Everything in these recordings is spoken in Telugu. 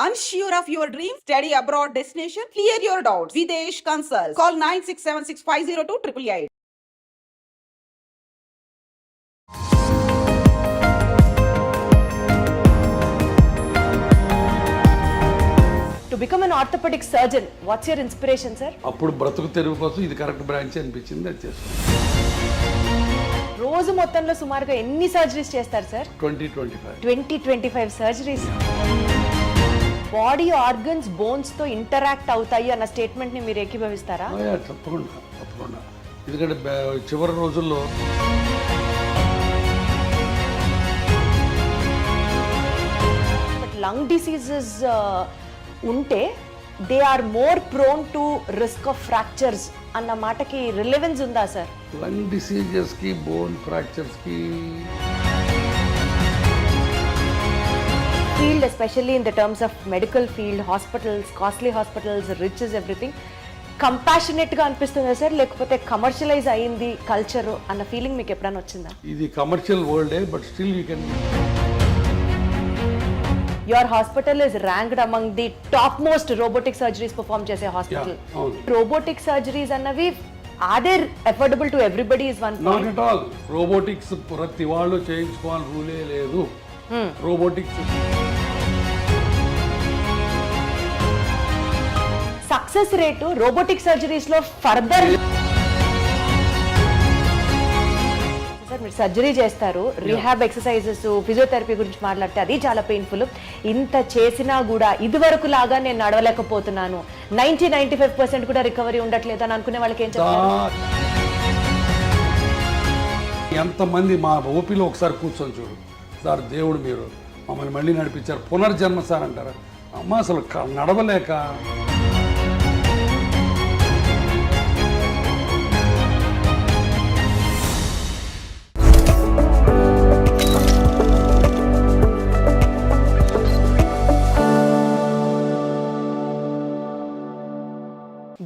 Unsure of your dream? Study abroad destination? Clear your doubts. Videsh Consult. Call 9676502888. To become an orthopedic surgeon, what's your inspiration, sir? అప్పుడు బ్రతుకు తెరువు కోసం ఇది కరెక్ట్ బ్రాంచ్ అనిపించింది, అది చేస్తాను. రోజు మొత్తంలో సుమారుగా ఎన్ని సర్జరీస్ చేస్తారు sir? 20-25 surgeries. Body organs bones తో ఇంటరాక్ట్ అవుతాయి అన్న స్టేట్మెంట్ ని మీరు ఏకీభవిస్తారా? తప్పకుండా. ఎందుకంటే చివరి రోజుల్లో లంగ్ డిసీజెస్ ఉంటే they are more prone to risk of fractures అన్న మాటకి రిలెవెన్స్ ఉందా సార్? లంగ్ డిసీజెస్కి, బోన్ ఫ్రాక్చర్స్కి field, especially in the terms of medical field, hospitals, costly hospitals, rich is everything, కంపాషనేట్గా అనిపిస్తుందా సార్? లేకపోతే కమర్షియలైజ్ అయింది కల్చర్ అన్న ఫీలింగ్ మీకు ఎప్పుడైనా వచ్చిందా? ఇది కమర్షియల్ వరల్డే, but still you can. Your hospital is ranked among the topmost robotic surgeries perform చేసే hospital. Robotic surgeries అన్నవి are they affordable to everybody is one point. Not at all. Robotics ప్రతి వాళ్ళు చేయించుకోవాలి రూలే లేదు. Robotics success rate robotic surgeries లో ఫర్దర్. సార్ మీరు సర్జరీ చేస్తారు, రీహాబ్ ఎక్సర్సైజెస్, ఫిజియోథెరపీ గురించి మాట్లాడితే అది చాలా పెయిన్ఫుల్. ఇంత చేసినా కూడా ఇదివరకు లాగా నేను నడవలేకపోతున్నాను, 90-95% కూడా రికవరీ ఉండట్లేదు అని అనుకునే వాళ్ళకి ఏం చెప్తారు? ఎంతమంది మా ఓపీలో ఒకసారి కూర్చొని చూడు సార్, దేవుడు మీరు మమ్మల్ని మళ్ళీ నడిపించారు, పునర్జన్మ సార్ అంటారు. అమ్మ అసలు నడవలేక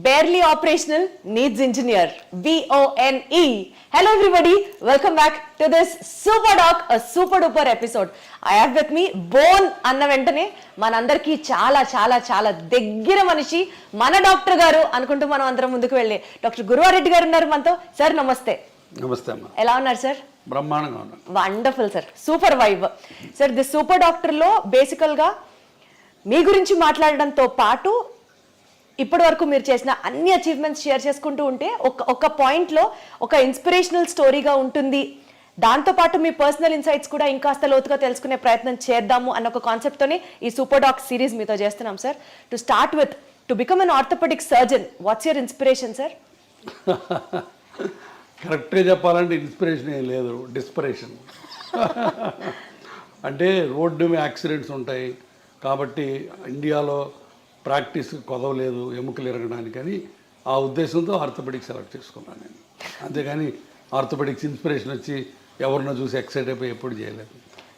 Barely operational needs engineer, BONE. Hello everybody, welcome back to this super doc, a super duper episode. I have with me Bone అన్న వెంటనే మనందరికీ చాలా చాలా చాలా దగ్గర మనిషి మన డాక్టర్ గారు అనుకుంటూ మనం అందరం ముందుకు వెళ్ళి డాక్టర్ గురువారెడ్డి గారు ఉన్నారు మనతో. సార్ నమస్తే. నమస్తే అమ్మా. ఎలా ఉన్నారు సార్? బ్రహ్మాండంగా ఉన్నారు. Wonderful sir, super vibe. Sir the super డాక్టర్లో బేసికల్గా మీ గురించి మాట్లాడడంతో పాటు ఇప్పటి వరకు మీరు చేసిన అన్ని అచీవ్మెంట్స్ షేర్ చేసుకుంటూ ఉంటే ఒక పాయింట్లో ఒక ఇన్స్పిరేషనల్ స్టోరీగా ఉంటుంది. దాంతోపాటు మీ పర్సనల్ ఇన్సైట్స్ కూడా ఇంకాస్త లోతుగా తెలుసుకునే ప్రయత్నం చేద్దాము అన్న ఒక కాన్సెప్ట్తోనే ఈ సూపర్ డాక్ సిరీస్ మీతో చేస్తున్నాం sir. To start with, to become an orthopedic surgeon, what's your inspiration sir? కరెక్ట్గా చెప్పాలంటే ఇన్స్పిరేషన్ ఏం లేదు, డిస్పరేషన్. అంటే రోడ్డు మీద యాక్సిడెంట్స్ ఉంటాయి కాబట్టి ఇండియాలో ప్రాక్టీస్ కొదవలేదు ఎముకలు ఎరగడానికి అని ఆ ఉద్దేశంతో ఆర్థోపెడిక్స్ సెలెక్ట్ చేసుకున్నాను నేను. అంతేగాని ఆర్థోపెడిక్స్ ఇన్స్పిరేషన్ వచ్చి ఎవరినో చూసి ఎక్సైట్ అయిపోయి ఎప్పుడు చేయలేదు.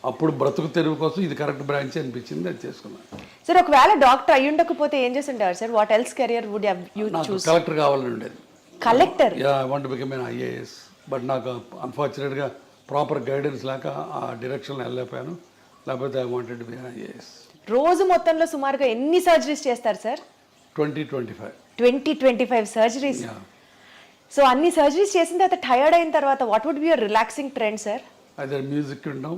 అప్పుడు బ్రతుకు తెరువు కోసం ఇది కరెక్ట్ బ్రాంచ్ అనిపించింది, అది చేసుకున్నాను. సార్ ఒకవేళ డాక్టర్ అయ్యి ఉండకపోతే ఏం చేసి ఉంటారు sir? What else career would you choose? Collector కావాలని ఉండేది. Collector? Yeah, I want to become an IAS. But నాకు అన్ఫార్చునేట్గా ప్రాపర్ గైడెన్స్ లేక ఆ డైరెక్షన్లో వెళ్ళలేకపోయాను. లేకపోతే I wanted to be an IAS. రోజు మొత్తంలో సుమారుగా ఎన్ని సర్జరీస్ చేస్తారు సార్? 20-25 సర్జరీస్. సో అన్ని సర్జరీస్ చేసిన తర్వాత టైర్డ్ అయిన తర్వాత what would be your relaxing trend sir? అదే మ్యూజిక్ వినడం,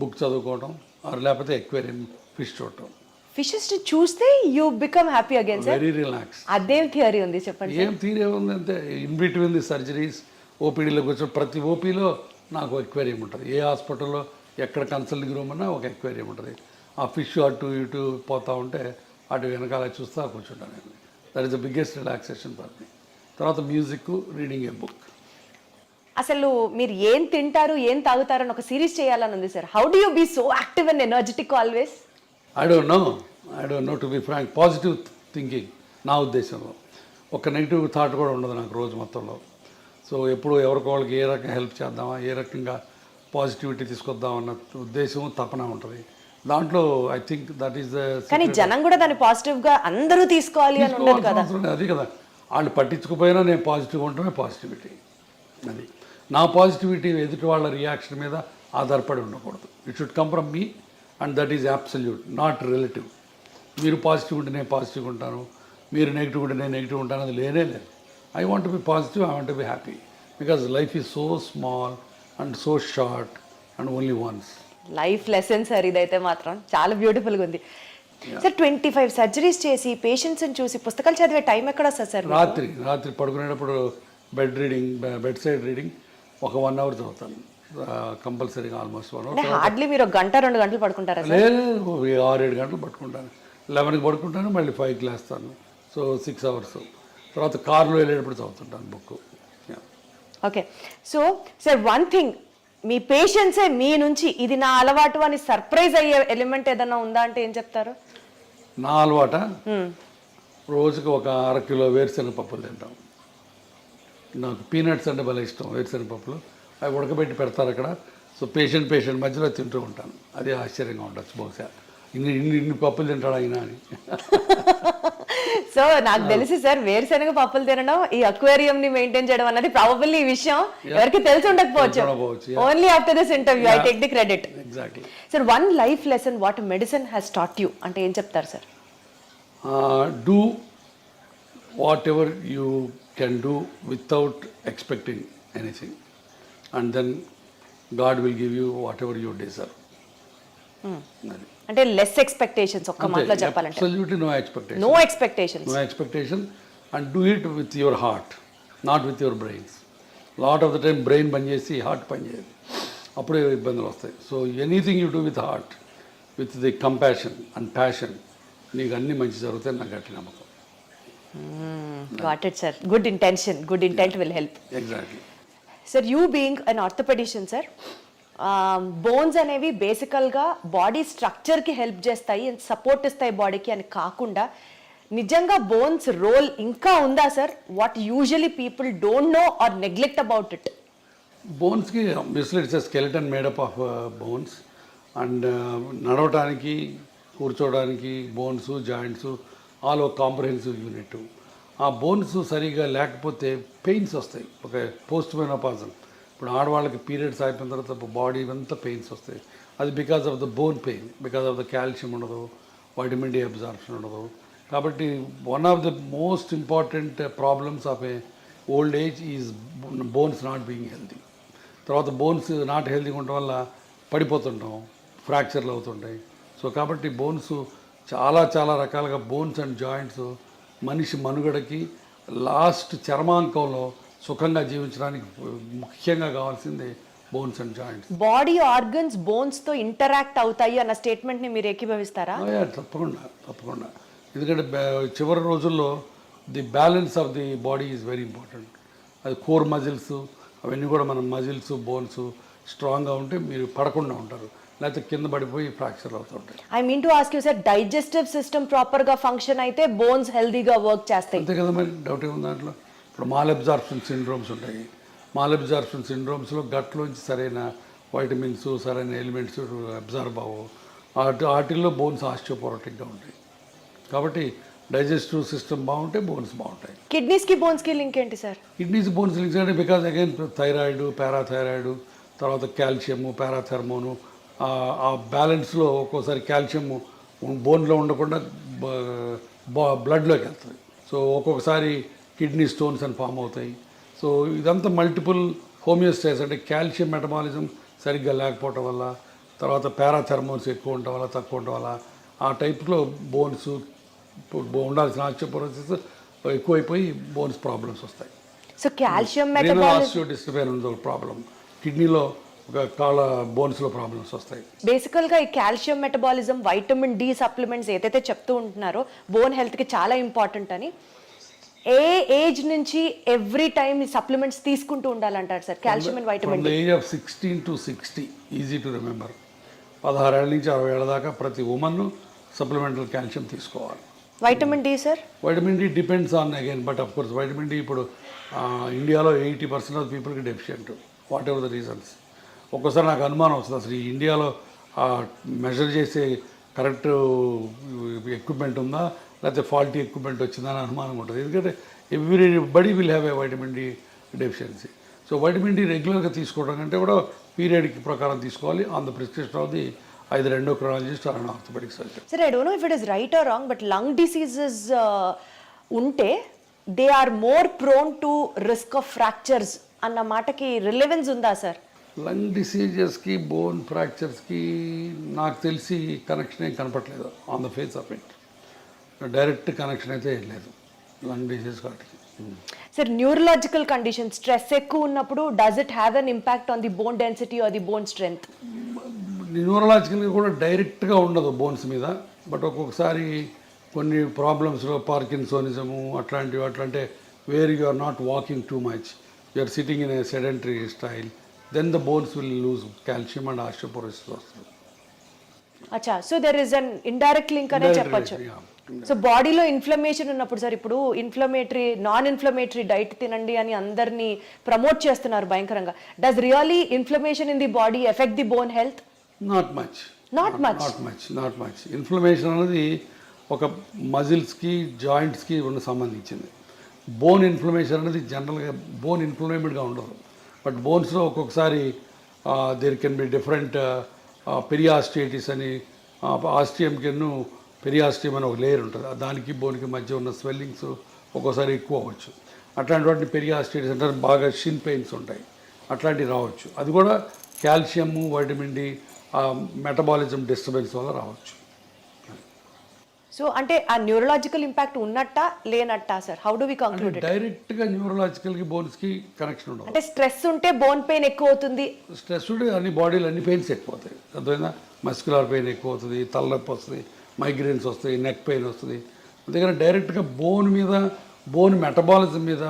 బుక్ చదువుకోవడం, లేకపోతే ఎక్వేరియం ఫిష్ చూడటం. ఫిషెస్ చూస్తే you become happy again sir? Very relax. అదేం థియరీ ఉంది చెప్పండి? ఏం థియరీ ఉంది అంటే ఇన్ బిట్వీన్ ది సర్జరీస్ ఓపీడీలోకి వచ్చిన ప్రతి ఓపీలో నాకు ఎక్వేరియం ఉంటుంది. ఏ హాస్పిటల్లో ఎక్కడ కన్సల్టింగ్ రూమ్ అన్నా ఒక ఎక్వేరియం ఉంటుంది. ఆ ఫిష్ అటు ఇటు పోతూ ఉంటే అటు వెనకాల చూస్తా కూర్చుంటాను నేను. That is the biggest relaxation for me. తర్వాత మ్యూజిక్, రీడింగ్ ఏ బుక్. అసలు మీరు ఏం తింటారు, ఏం తాగుతారు అని ఒక సిరీస్ చేయాలని ఉంది sir. How do you be so active and energetic always? I don't know to be frank. Positive thinking నా ఉద్దేశంలో. ఒక నెగిటివ్ థాట్ కూడా ఉండదు నాకు రోజు మొత్తంలో. సో ఎప్పుడు ఎవరికి వాళ్ళకి ఏ రకంగా హెల్ప్ చేద్దామా, ఏ రకంగా పాజిటివిటీ తీసుకొద్దామన్న ఉద్దేశం, తపన ఉంటుంది దాంట్లో. I think that is the. కానీ జనం కూడా దాన్ని పాజిటివ్గా అందరూ తీసుకోవాలి అని ఉండదు కదా. అది కదా, వాళ్ళు పట్టించుకుపోయినా నేను పాజిటివ్గా ఉండటమే పాజిటివిటీ. అది నా పాజిటివిటీ ఎదుటి వాళ్ళ రియాక్షన్ మీద ఆధారపడి ఉండకూడదు. It should come from me and that is absolute, not relative. మీరు పాజిటివ్ ఉంటే నేను పాజిటివ్గా ఉంటాను, మీరు నెగిటివ్ ఉంటే నేను నెగిటివ్ ఉంటాను, అది లేనే లేదు. I want be positive, I want be happy, because life is so small and so short and only once. Life lesson sir ఇదైతే మాత్రం చాలా బ్యూటిఫుల్గా ఉంది సార్. 25 సర్జరీస్ చేసి పేషెంట్స్ని చూసి పుస్తకాలు చదివే టైం ఎక్కడ వస్తుంది సార్? రాత్రి పడుకునేటప్పుడు బెడ్ సైడ్ రీడింగ్ ఒక 1 hour చదువుతాను కంపల్సరీగా, ఆల్మోస్ట్ 1 hour. అంటే హార్డ్లీ మీరు 1 గంట 2 గంటలు పడుకుంటారా సార్? లేదు, 6-7 గంటలు పట్టుకుంటాను. 11కి పడుకుంటాను, మళ్ళీ 5కి లేస్తాను. So 6 hours. తర్వాత కార్లో వెళ్ళేటప్పుడు చదువుతుంటాను book. Okay. So sir one thing, మీ పేషెంట్సే మీ నుంచి ఇది నా అలవాటు అని సర్ప్రైజ్ అయ్యే ఎలిమెంట్ ఏదైనా ఉందా అంటే ఏం చెప్తారు? నా అలవాట, రోజుకి ఒక 1/2 కిలో వేరుశనగ పప్పులు తింటాం. నాకు పీనట్స్ అంటే భలే ఇష్టం, వేరుశనగ పప్పులు. అవి ఉడకబెట్టి పెడతారు అక్కడ. సో పేషెంట్ మధ్యలో తింటూ ఉంటాను. అదే ఆశ్చర్యంగా ఉండొచ్చు బహుశా, ఇన్ని పప్పులు తింటాడు అయినా అని. సో నాకు తెలిసి సార్ వేరుశనగ పప్పులు తినడం, ఈ అక్వేరియం ని మెయింటైన్ చేయడం అన్నది ప్రాబబ్లీ ఈ విషయం ఎవరికి తెలిసి ఉండకపోవచ్చు. Only after this interview I take the credit. Exactly. Sir one life lesson what medicine has taught you అంటే ఏం చెప్తారు sir? Do whatever you can do without expecting anything, and then God will give you whatever you deserve. అంటే లెస్ ఎక్స్పెక్టేషన్స్, ఒక్క మాటలో చెప్పాలంటే absolutely no expectation. No expectations. No expectation, and do it with your heart, not with your brains. Lot of the time brain పనిచేసి హార్ట్ పనిచేయదు, అప్పుడే ఇబ్బందులు వస్తాయి. So anything you do with heart, with the compassion and passion, నీకు అన్ని మంచి జరుగుతాయి, నాకు గట్టి నమ్మకం. Got it sir. Good intention, good intent will help. Exactly. Sir you being an orthopedician sir, bones అనేవి బేసికల్గా బాడీ స్ట్రక్చర్కి హెల్ప్ చేస్తాయి అండ్ సపోర్ట్ ఇస్తాయి బాడీకి అని కాకుండా నిజంగా బోన్స్ రోల్ ఇంకా ఉందా సార్? What usually people don't know or neglect about it. బోన్స్కి basically it's skeleton made up of bones, and నడవటానికి కూర్చోవడానికి బోన్స్ జాయింట్స్ ఆల్ ఒక కాంప్రహెన్సివ్ యూనిట్. ఆ బోన్స్ సరిగా లేకపోతే పెయిన్స్ వస్తాయి. ఒక పోస్ట్ మెనోపాజల్, ఇప్పుడు ఆడవాళ్ళకి పీరియడ్స్ అయిపోయిన తర్వాత బాడీ అంతా పెయిన్స్ వస్తాయి. అది because of the bone pain, because of the calcium ఉండదు, వైటమిన్ డి అబ్జార్ప్షన్ ఉండదు. కాబట్టి one of the most important problems of A old age is bones not being healthy. తర్వాత బోన్స్ నాట్ హెల్తీగా ఉండటం వల్ల పడిపోతుంటాం, ఫ్రాక్చర్లు అవుతుంటాయి. సో కాబట్టి బోన్స్ చాలా రకాలుగా బోన్స్ అండ్ జాయింట్స్ మనిషి మనుగడకి లాస్ట్ చర్మాంకంలో సుఖంగా జీవించడానికి ముఖ్యంగా కావాల్సింది bones and joints. Body organs bones తో ఇంటరాక్ట్ అవుతాయి అన్న స్టేట్మెంట్ ని మీరు ఏకీభవిస్తారా? తప్పకుండా. ఎందుకంటే చివరి రోజుల్లో the balance of the body is very important. అది కోర్ మజిల్స్ అవన్నీ కూడా మన మజిల్స్ బోన్స్ స్ట్రాంగ్గా ఉంటే మీరు పడకుండా ఉంటారు, లేకపోతే కింద పడిపోయి ఫ్రాక్చర్ అవుతుంటాయి. I mean to ask you sir, digestive system ప్రాపర్గా ఫంక్షన్ అయితే బోన్స్ హెల్దీగా వర్క్ చేస్తాయి. అంతే కదా, మరి డౌట్ ఏముంది దాంట్లో. ఇప్పుడు మాల్ అబ్జార్ప్షన్ సిండ్రోమ్స్ ఉంటాయి. మాల్ అబ్జార్ప్షన్ సిండ్రోమ్స్లో గట్లోంచి సరైన వైటమిన్స్ సరైన ఎలిమెంట్స్ అబ్జార్బ్ అవ్వవు. వాటిల్లో బోన్స్ ఆస్టియోపోరోటిక్గా ఉంటాయి. కాబట్టి డైజెస్టివ్ సిస్టమ్ బాగుంటే బోన్స్ బాగుంటాయి. కిడ్నీస్కి బోన్స్కి లింక్ ఏంటి సార్? కిడ్నీస్ బోన్స్ లింక్స్ అంటే బికాజ్ అగైన్ థైరాయిడ్, పారాథైరాయిడ్, తర్వాత కాల్షియము, పారాథెర్మోను, ఆ బ్యాలెన్స్లో ఒక్కోసారి కాల్షియం బోన్లో ఉండకుండా బ్లడ్లోకి వెళ్తుంది. సో ఒక్కొక్కసారి కిడ్నీ స్టోన్స్ అని ఫామ్ అవుతాయి. సో ఇదంతా మల్టిపుల్ హోమియోస్టాసిస్, అంటే కాల్షియం మెటబాలిజం సరిగ్గా లేకపోవటం వల్ల, తర్వాత పారాథెర్మోన్స్ ఎక్కువ ఉండటం వల్ల తక్కువ ఉండటం వల్ల ఆ టైప్లో బోన్స్ ఉండాల్సిన ఆస్టియోపోరోసిస్ ఎక్కువైపోయి బోన్స్ ప్రాబ్లమ్స్ వస్తాయి. సో కాల్షియం డిస్టర్బెన్స్ ఉంది ఒక ప్రాబ్లం, కిడ్నీలో ఒక కాళ్ళ బోన్స్లో ప్రాబ్లమ్స్ వస్తాయి. బేసికల్గా ఈ calcium metabolism, vitamin D supplements ఏదైతే చెప్తూ ఉంటున్నారో బోన్ హెల్త్కి చాలా ఇంపార్టెంట్ అని, ఏ ఏజ్ నుంచి ఎవ్రీ టైమ్ ఈ సప్లిమెంట్స్ తీసుకుంటూ ఉండాలంటారు sir calcium and vitamin D? Age of 16 to 60, easy to remember. 16 ఏళ్ళ నుంచి 60 ఏళ్ళ దాకా ప్రతి ఉమెన్ సప్లిమెంటల్ కాల్షియం తీసుకోవాలి. Vitamin D sir? Vitamin D depends on again, but of course vitamin D ఇప్పుడు ఇండియాలో 80% ఆఫ్ పీపుల్కి deficient, what ever the reasons. ఒక్కోసారి నాకు అనుమానం వస్తుంది, అసలు ఈ ఇండియాలో మెజర్ చేసే కరెక్ట్ ఎక్విప్మెంట్ ఉందా, లేకపోతే ఫాల్టీ ఎక్విప్మెంట్ వచ్చిందా అని అనుమానం ఉంటుంది. ఎందుకంటే everybody will have a vitamin D deficiency. So vitamin D రెగ్యులర్గా తీసుకోవడం కంటే కూడా పీరియడ్కి ప్రకారం తీసుకోవాలి, on the prescription of the either endocrinologist or an orthopedic surgeon. Sir, I don't know if it is right or wrong, but lung diseases unte they are more prone to risk of fractures అన్న మాటకి రిలెవెన్స్ ఉందా సార్? లంగ్ డిసీజెస్కి బోన్ ఫ్రాక్చర్స్కి నాకు తెలిసి కనెక్షన్ ఏం కనపట్లేదు on the face of it. Direct connection అయితే ఏం లేదు లంగ్ డిసీజ్ వాటికి. సార్, న్యూరలాజికల్ కండిషన్ స్ట్రెస్ ఎక్కువ ఉన్నప్పుడు does it have an impact on the bone density or the bone strength? న్యూరలాజికల్గా కూడా డైరెక్ట్గా ఉండదు బోన్స్ మీద, బట్ ఒక్కొక్కసారి కొన్ని ప్రాబ్లమ్స్లో పార్కిన్సోనిజము అట్లాంటివి అట్లంటే where you are not walking too much, you are sitting in a sedentary style, then the bones will lose calcium and osteoporosis వస్తుంది. అచ్చా, so there is an indirect link అనే చెప్పొచ్చు. సో బాడీలో ఇన్ఫ్లమేషన్ ఉన్నప్పుడు సార్, ఇప్పుడు నాన్ ఇన్ఫ్లమేటరీ డైట్ తినండి అని అందరినీ ప్రమోట్ చేస్తున్నారు భయంకరంగా. Does really inflammation in the body effect the bone health? Not much. Not much. Inflammation అనేది ఒక మజిల్స్కి జాయింట్స్కి ఉన్న సంబంధించింది. బోన్ ఇన్ఫ్లమేషన్ అనేది జనరల్గా బోన్ ఇన్ఫ్లమేటెడ్గా ఉండదు, బట్ బోన్స్లో ఒక్కొక్కసారి దేర్ కెన్ బి డిఫరెంట్ పెరియాస్టైటిస్ అని, ఆస్టియంకిను పెరియాస్టియం అని ఒక లేయర్ ఉంటుంది, దానికి బోన్కి మధ్య ఉన్న స్వెల్లింగ్స్ ఒక్కోసారి ఎక్కువ అవ్వచ్చు. అట్లాంటి వాటిని పెరియాస్టైటిస్ అంటే బాగా షిన్ పెయిన్స్ ఉంటాయి, అట్లాంటివి రావచ్చు. అది కూడా calcium, vitamin D, metabolism disturbance వల్ల రావచ్చు. సో అంటే ఆ న్యూరలాజికల్ ఇంపాక్ట్ ఉన్నట్టా లేనట్టా sir? How do we conclude? డైరెక్ట్గా న్యూరలాజికల్కి బోన్స్కి కనెక్షన్ ఉండదు. అంటే స్ట్రెస్ ఉంటే బోన్ పెయిన్ ఎక్కువ అవుతుంది. స్ట్రెస్ ఉంటే అన్ని బాడీలో అన్ని పెయిన్స్ ఎక్కువ అవుతాయి. అర్థమైందా? మస్క్యులర్ పెయిన్ ఎక్కువ అవుతుంది, తలనొప్పి వస్తుంది, మైగ్రేన్స్ వస్తాయి, నెక్ పెయిన్ వస్తుంది. అందుకని డైరెక్ట్గా బోన్ మీద, బోన్ మెటబాలిజం మీద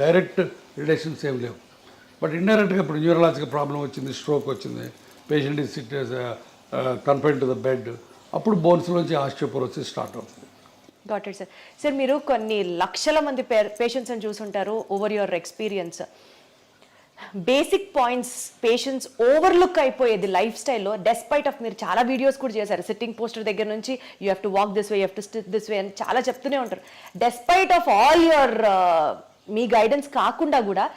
డైరెక్ట్ రిలేషన్స్ ఏం లేవు. బట్ ఇండైరెక్ట్గా ఇప్పుడు న్యూరలాజికల్ ప్రాబ్లం వచ్చింది, స్ట్రోక్ వచ్చింది, patient is confined to the bed, అప్పుడు బోన్స్లోంచి ఆస్టియోపోరోసిస్ స్టార్ట్ అవుతుంది. Got it sir. సార్, మీరు కొన్ని లక్షల మంది పేషెంట్స్ని చూసుంటారు over your experience. Basic points patients overlook అయిపోయేది లైఫ్ స్టైల్లో, డెస్పైట్ ఆఫ్, మీరు చాలా వీడియోస్ కూడా చేశారు, సిట్టింగ్ పోస్టర్ దగ్గర నుంచి you have to walk this way, you have to SIT this way అని చాలా చెప్తూనే ఉంటారు. Despite of all your me guidance కాకుండా కూడా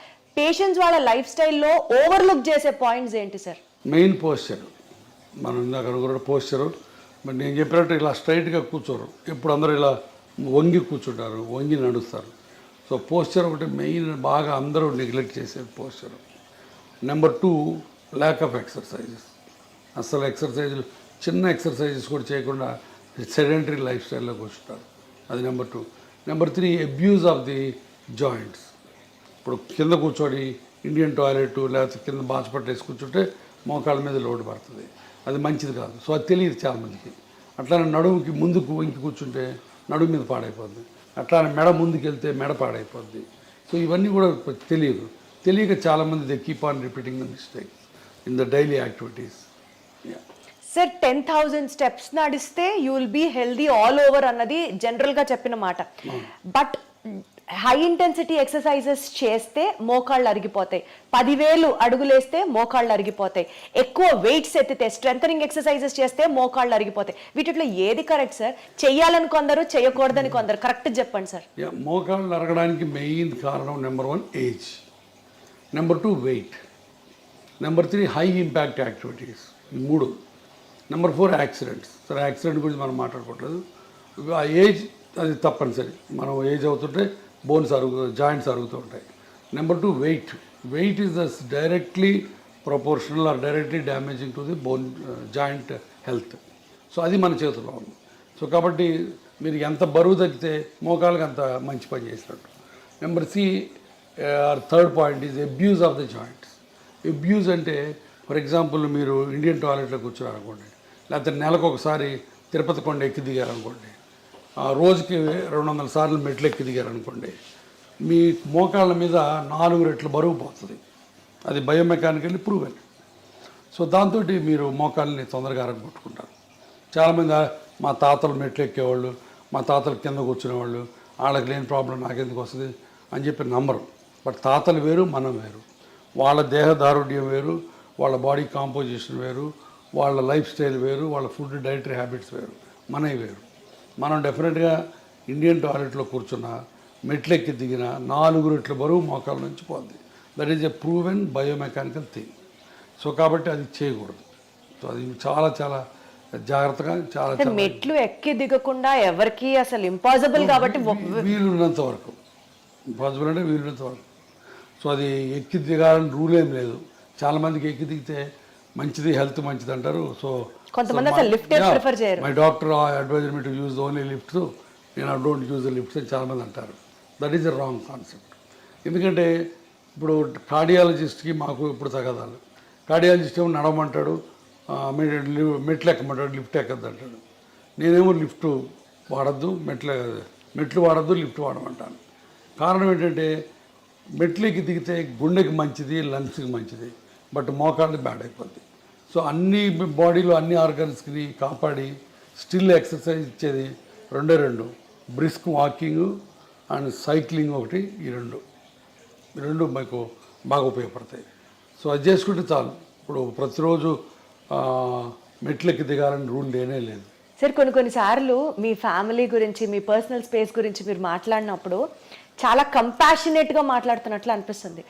పేషెంట్స్ వాళ్ళ లైఫ్ స్టైల్లో ఓవర్లుక్ చేసే పాయింట్స్ ఏంటి సార్? Main posture. మనం ఇందాక అనుకున్న పోస్చరు, మరి నేను చెప్పినట్టు ఇలా స్ట్రైట్గా కూర్చోరు, ఇప్పుడు అందరూ ఇలా వంగి కూర్చుంటారు, వంగి నడుస్తారు. సో పోస్చర్ ఒకటి మెయిన్, బాగా అందరూ నెగ్లెక్ట్ చేసే posture. Number 2, lack of exercises. అసలు ఎక్సర్సైజులు, చిన్న ఎక్సర్సైజెస్ కూడా చేయకుండా సెడెంటరీ లైఫ్ స్టైల్లో కూర్చుంటారు. అది number 2. Number 3, abuse of the joints. ఇప్పుడు కింద కూర్చోడి ఇండియన్ టాయిలెట్ లేకపోతే కింద బాచపట్టు వేసి కూర్చుంటే మోకాళ్ళ మీద లోటు పడుతుంది, అది మంచిది కాదు. సో అది తెలియదు చాలామందికి. అట్లానే నడుముకి ముందుకు వంకి కూర్చుంటే నడుము మీద పాడైపోద్ది, అట్లానే మెడ ముందుకు వెళ్తే మెడ పాడైపోద్ది. సో ఇవన్నీ కూడా తెలియక చాలామంది they keep on repeating the mistake in the daily activities. Sir, 10,000 steps నడిస్తే you will be healthy all over అన్నది జనరల్గా చెప్పిన మాట. బట్ హై ఇంటెన్సిటీ ఎక్సర్సైజెస్ చేస్తే మోకాళ్ళు అరిగిపోతాయి, 10,000 అడుగులేస్తే మోకాళ్ళు అరిగిపోతాయి, ఎక్కువ వెయిట్స్ ఎత్తితే స్ట్రెంథనింగ్ ఎక్సర్సైజెస్ చేస్తే మోకాళ్ళు అరిగిపోతాయి. వీటిలో ఏది కరెక్ట్ సార్? చెయ్యాలని కొందరు, చేయకూడదని కొందరు, కరెక్ట్ చెప్పండి సార్. మోకాళ్ళు అరగడానికి మెయిన్ కారణం number 1 age, number 2 weight, number 3 high impact activities, 3. Number 4 accidents. సరే, యాక్సిడెంట్ గురించి మనం మాట్లాడుకోవట్లేదు. ఆ ఏజ్ అది తప్పనిసరి, మనం ఏజ్ అవుతుంటే బోన్స్ జాయింట్స్ అరుగుతూ ఉంటాయి. Number 2 weight is directly proportional or directly damaging to the bone joint health. So అది మన చేతిలో ఉంది. సో కాబట్టి మీరు ఎంత బరువు తగ్గితే మోకాళ్ళకి అంత మంచి పని చేసినట్టు. Number 3 point is abuse of the joints. Abuse అంటే ఫర్ ఎగ్జాంపుల్ మీరు ఇండియన్ టాయిలెట్లో కూర్చున్నారనుకోండి, లేకపోతే నెలకు ఒకసారి తిరుపతి కొండ ఎక్కి దిగారనుకోండి, రోజుకి 200 సార్లు మెట్లు ఎక్కి దిగారనుకోండి, మీ మోకాళ్ళ మీద 4 రెట్లు బరువు పోతుంది. అది బయోమెకానికల్లీ ప్రూవెన్. సో దాంతో మీరు మోకాళ్ళని తొందరగా అరగొట్టుకుంటారు. చాలామంది మా తాతలు మెట్లు ఎక్కేవాళ్ళు, మా తాతలు కింద కూర్చునేవాళ్ళు, వాళ్ళకి లేని ప్రాబ్లం నాకెందుకు వస్తుంది అని చెప్పి నమ్మరు. బట్ తాతలు వేరు, మనం వేరు, వాళ్ళ దేహదారుఢ్యం వేరు, వాళ్ళ బాడీ కాంపోజిషన్ వేరు, వాళ్ళ లైఫ్ స్టైల్ వేరు, వాళ్ళ ఫుడ్ డైటరీ హ్యాబిట్స్ వేరు, మనవి వేరు. మనం డెఫినెట్గా ఇండియన్ టాయిలెట్లో కూర్చున్న, మెట్లెక్కి దిగిన 4 రెట్ల బరువు మోకాళ్ళ నుంచి పోద్ది. That is a proven biomechanical thing. So కాబట్టి అది చేయకూడదు. సో అది చాలా చాలా జాగ్రత్తగా చాలా అంటే మెట్లు ఎక్కి దిగకుండా ఎవరికి అసలు ఇంపాసిబుల్ కాబట్టి వీలున్నంత వరకు పాసిబుల్ అంటే వీలున్నంత వరకు. సో అది ఎక్కి దిగాలని రూల్ ఏం లేదు. చాలామందికి ఎక్కి దిగితే మంచిది, హెల్త్ మంచిది అంటారు. సో కొంతమంది అసలు లిఫ్ట్ ప్రిఫర్ చేయరు. My doctor advisor me to use only lifts, నేను డోంట్ యూజ్ ద లిఫ్ట్స్ అని చాలామంది అంటారు. That is a wrong concept. ఎందుకంటే ఇప్పుడు కార్డియాలజిస్ట్కి మాకు ఇప్పుడు తగదాలు. కార్డియాలజిస్ట్ ఏమో నడవమంటాడు, మెట్లు ఎక్కమంటాడు, లిఫ్ట్ ఎక్కద్దు అంటాడు. నేనేమో లిఫ్ట్ వాడద్దు, మెట్లు వాడద్దు, లిఫ్ట్ వాడమంటాను. కారణం ఏంటంటే మెట్లకి దిగితే గుండెకి మంచిది, లంగ్స్కి మంచిది, బట్ మోకాళ్ళు బ్యాడ్ అయిపోద్ది. సో అన్ని బాడీలో అన్ని ఆర్గన్స్కి కాపాడి స్టిల్ ఎక్సర్సైజ్ ఇచ్చేది రెండు, బ్రిస్క్ వాకింగ్ అండ్ సైక్లింగ్ ఒకటి. ఈ రెండు మీకు బాగా ఉపయోగపడతాయి. సో అది చేసుకుంటే చాలు. ఇప్పుడు ప్రతిరోజు మెట్లెక్కి దిగాలని రూల్ లేనే లేదు. సార్ కొన్నిసార్లు మీ ఫ్యామిలీ గురించి, మీ పర్సనల్ స్పేస్ గురించి మీరు మాట్లాడినప్పుడు చాలా కంపాషనేట్గా మాట్లాడుతున్నట్లు అనిపిస్తుంది.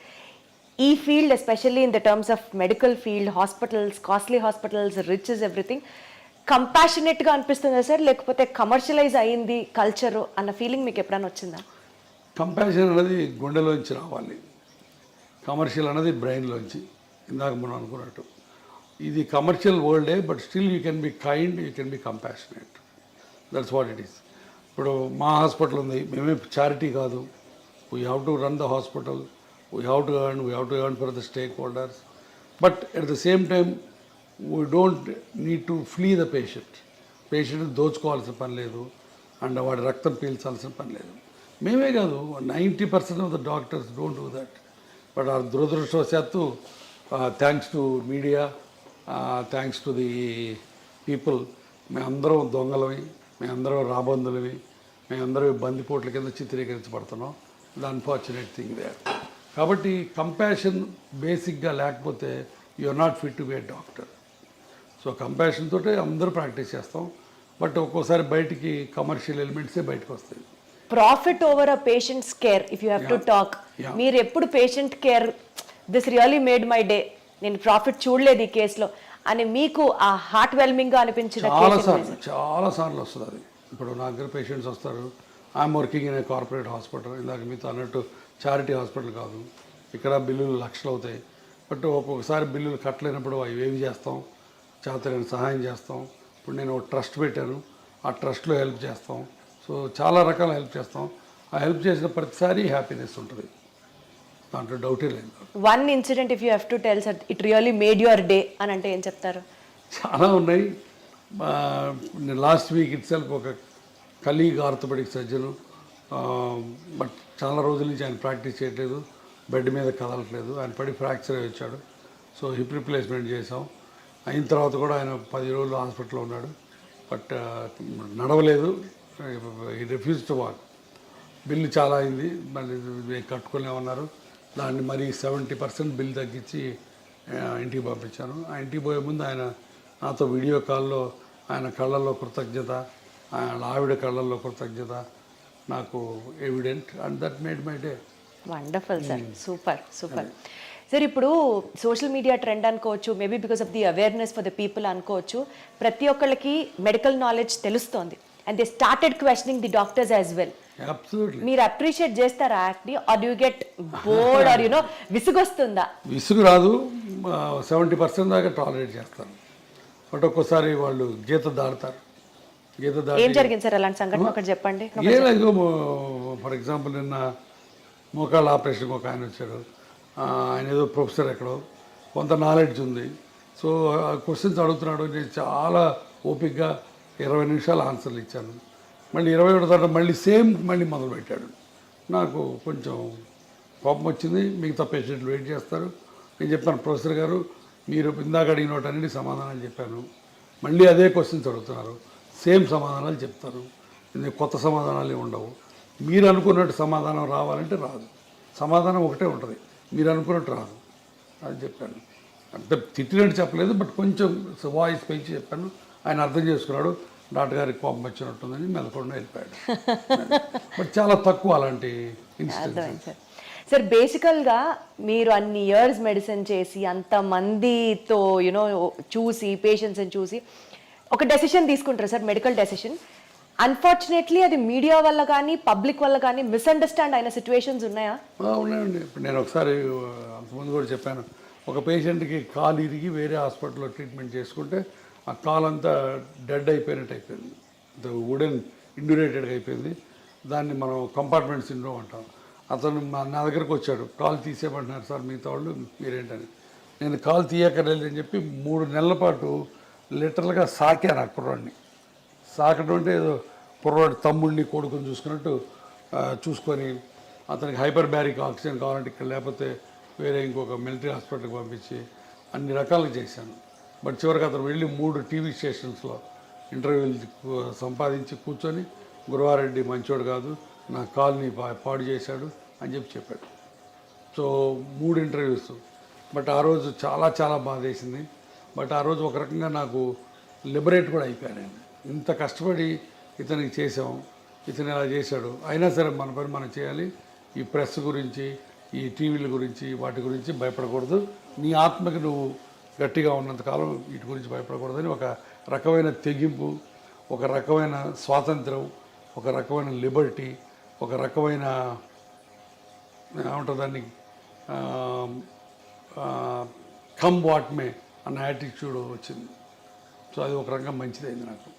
ఈ field especially in the terms of medical field, hospitals, costly hospitals, rich is everything, కంపాషనేట్గా అనిపిస్తుందా సార్, లేకపోతే కమర్షియలైజ్ అయ్యింది కల్చరు అన్న ఫీలింగ్ మీకు ఎప్పుడైనా వచ్చిందా? కంపాషన్ అనేది గుండెలోంచి రావాలి, కమర్షియల్ అనేది బ్రెయిన్లోంచి. ఇందాక మనం అనుకున్నట్టు ఇది కమర్షియల్ వరల్డే, but still you can be kind, you can be compassionate. That's what it is. ఇప్పుడు మా హాస్పిటల్ ఉంది, మేమే చారిటీ కాదు. We have to run the hospital, we have to earn for the stakeholders, but at the same time we don't need to flee the patient. Patient దోచుకోవాల్సిన పని లేదు, అండ్ వాడి రక్తం పీల్చాల్సిన పని లేదు. మేమే కాదు, 90% of the doctors don't do that. But ఆ దురదృష్టవశాత్తు thanks to media, thanks to the people, మేమందరం దొంగలవి, మేమందరం రాబందులవి, మేమందరం బందిపోట్ల కింద చిత్రీకరించబడుతున్నాం. The unfortunate thing they. కాబట్టి కంపాషన్ బేసిక్గా లేకపోతే you are not fit to be a doctor. So compassion తోటే అందరూ ప్రాక్టీస్ చేస్తాం, బట్ ఒక్కోసారి బయటికి కమర్షియల్ ఎలిమెంట్సే బయటకు వస్తాయి. Profit over a patients care, if you have to talk, మీరు ఎప్పుడు patient care this really made my day, నేను ప్రాఫిట్ చూడలేదు ఈ కేసులో అని మీకు ఆ హార్ట్ వెల్మింగ్గా అనిపించిన? చాలా సార్లు వస్తుంది అది. ఇప్పుడు నా దగ్గర పేషెంట్స్ వస్తారు, I'm working in a corporate hospital, ఇందాక మీతో అన్నట్టు చారిటీ హాస్పిటల్ కాదు, ఇక్కడ బిల్లులు లక్షలు అవుతాయి. బట్ ఒక్కొక్కసారి బిల్లులు కట్టలేనప్పుడు అవి ఏమి చేస్తాం, చేతనైన సహాయం చేస్తాం. ఇప్పుడు నేను ట్రస్ట్ పెట్టాను, ఆ ట్రస్ట్లో హెల్ప్ చేస్తాం. సో చాలా రకాల హెల్ప్ చేస్తాం. ఆ హెల్ప్ చేసిన ప్రతిసారి హ్యాపీనెస్ ఉంటుంది, దాంట్లో డౌటే లేదు. One incident if you have to tell sir, it really made your day అని అంటే ఏం చెప్తారు? చాలా ఉన్నాయి. లాస్ట్ వీక్ ఇట్ సెల్ఫ్ ఒక కలీగ్ ఆర్థోపెడిక్ సర్జను, బట్ చాలా రోజుల నుంచి ఆయన ప్రాక్టీస్ చేయట్లేదు, బెడ్ మీద కదలట్లేదు, ఆయన పడి ఫ్రాక్చర్ అయి వచ్చాడు. సో హిప్ రిప్లేస్మెంట్ చేసాం. అయిన తర్వాత కూడా ఆయన 10 రోజులు హాస్పిటల్లో ఉన్నాడు, బట్ నడవలేదు, ఈ రిఫ్యూజ్ టు వాక్. బిల్లు చాలా అయింది, మళ్ళీ కట్టుకోలేమన్నారు. దాన్ని మరి 70% బిల్ తగ్గించి ఇంటికి పంపించాను. ఆ ఇంటికి పోయే ముందు ఆయన నాతో వీడియో కాల్లో ఆయన కళ్ళల్లో కృతజ్ఞత, ఆయన ఆవిడ కళ్ళల్లో కృతజ్ఞత నాకు evident, and that made my day. Wonderful sir, super super. Sir ఇప్పుడు సోషల్ మీడియా ట్రెండ్ అనుకోవచ్చు, maybe because of the awareness for the people అనుకోవచ్చు, ప్రతి ఒక్కళ్ళకి మెడికల్ నాలెడ్జ్ తెలుస్తోంది, and they started questioning the doctors as well. మీరు అప్రిషియేట్ చేస్తారా యాక్ట్ని, or do get bored, or you know విసుగొస్తుందా? విసుగు రాదు, 70% దాకా టాలరేట్ చేస్తాను. బట్ ఒక్కోసారి వాళ్ళు గీత దాడతారు. ఏం జరిగింది సార్ అలాంటి సంఘటన ఒకటి చెప్పండి. ఫర్ ఎగ్జాంపుల్ నిన్న మోకాళ్ళ ఆపరేషన్కి ఒక ఆయన వచ్చాడు. ఆయన ఏదో ప్రొఫెసర్ ఎక్కడో, కొంత నాలెడ్జ్ ఉంది. సో క్వశ్చన్స్ అడుగుతున్నాడు, నేను చాలా ఓపిక్గా 20 నిమిషాలు ఆన్సర్లు ఇచ్చాను. మళ్ళీ 21 తర్వాత మళ్ళీ మొదలుపెట్టాడు. నాకు కొంచెం కోపం వచ్చింది. మిగతా పేషెంట్లు వెయిట్ చేస్తారు. నేను చెప్పాను, ప్రొఫెసర్ గారు మీరు ఇందాక అడిగిన వాటన్నిటి సమాధానాలు చెప్పాను, మళ్ళీ అదే క్వశ్చన్స్ అడుగుతున్నారు, సేమ్ సమాధానాలు చెప్తారు, కొత్త సమాధానాలు ఉండవు. మీరు అనుకున్నట్టు సమాధానం రావాలంటే రాదు, సమాధానం ఒకటే ఉంటుంది, మీరు అనుకున్నట్టు రాదు అని చెప్పాను. అంటే తిట్టినట్టు చెప్పలేదు, బట్ కొంచెం వాయిస్ పెంచి చెప్పాను. ఆయన అర్థం చేసుకున్నాడు, డాక్టర్ గారికి కోపం వచ్చినట్టుందని మెదకుండా వెళ్ళిపోయాడు. బట్ చాలా తక్కువ అలాంటి ఇన్సిడెంట్స్. సార్ బేసికల్గా మీరు అన్ని ఇయర్స్ మెడిసిన్ చేసి అంతమందితో యూనో చూసి పేషెంట్స్ని చూసి ఒక డెసిషన్ తీసుకుంటారు సార్, మెడికల్ డెసిషన్. అన్ఫార్చునేట్లీ అది మీడియా వల్ల కానీ పబ్లిక్ వల్ల కానీ మిస్అండర్స్టాండ్ అయిన సిచ్యువేషన్స్ ఉన్నాయా? ఉన్నాయండి. ఇప్పుడు నేను ఒకసారి అంతకుముందు కూడా చెప్పాను, ఒక పేషెంట్కి కాలు ఇరిగి వేరే హాస్పిటల్లో ట్రీట్మెంట్ చేసుకుంటే ఆ కాలు అంతా డెడ్ అయిపోయినట్టు అయిపోయింది, వుడెన్ ఇండ్యూరేటెడ్గా అయిపోయింది. దాన్ని మనం కంపార్ట్మెంట్ సిండ్రోమ్ అంటాం. అతను నా దగ్గరకు వచ్చాడు, కాలు తీసేయమంటున్నారు సార్ మిగతా వాళ్ళు, మీరేంటని. నేను కాలు తీయక్కర్లేదని చెప్పి 3 నెలల పాటు లిటరల్గా సాకాను ఆ కుర్రాడిని. సాకడం అంటే ఏదో కుర్రాడు తమ్ముడిని కొడుకుని చూసుకున్నట్టు చూసుకొని అతనికి హైపర్ బ్యారిక్ ఆక్సిజన్ కావాలంటే ఇక్కడ, లేకపోతే వేరే ఇంకొక మిలిటరీ హాస్పిటల్కి పంపించి అన్ని రకాలుగా చేశాను. బట్ చివరికి అతను వెళ్ళి 3 టీవీ స్టేషన్స్లో ఇంటర్వ్యూలు సంపాదించి కూర్చొని గురవారెడ్డి మంచోడు కాదు, నా కాల్ని పాడు చేశాడు అని చెప్పాడు. So 3 interviews. బట్ ఆ రోజు చాలా చాలా బాధ వేసింది. బట్ ఆ రోజు ఒక రకంగా నాకు లిబరేట్ కూడా అయిపోయానండి. ఇంత కష్టపడి ఇతనికి చేసాం, ఇతను ఇలా చేశాడు, అయినా సరే మన పని మనం చేయాలి. ఈ ప్రెస్ గురించి, ఈ టీవీల గురించి, వాటి గురించి భయపడకూడదు. నీ ఆత్మకి నువ్వు గట్టిగా ఉన్నంతకాలం వీటి గురించి భయపడకూడదని ఒక రకమైన తెగింపు, ఒక రకమైన స్వాతంత్రం, ఒక రకమైన లిబర్టీ, ఒక రకమైన ఏమంటుంది దాన్ని కమ్ వాట్ మే అన్న యాటిట్యూడ్ వచ్చింది. సో అది ఒక రకంగా మంచిదైంది నాకు.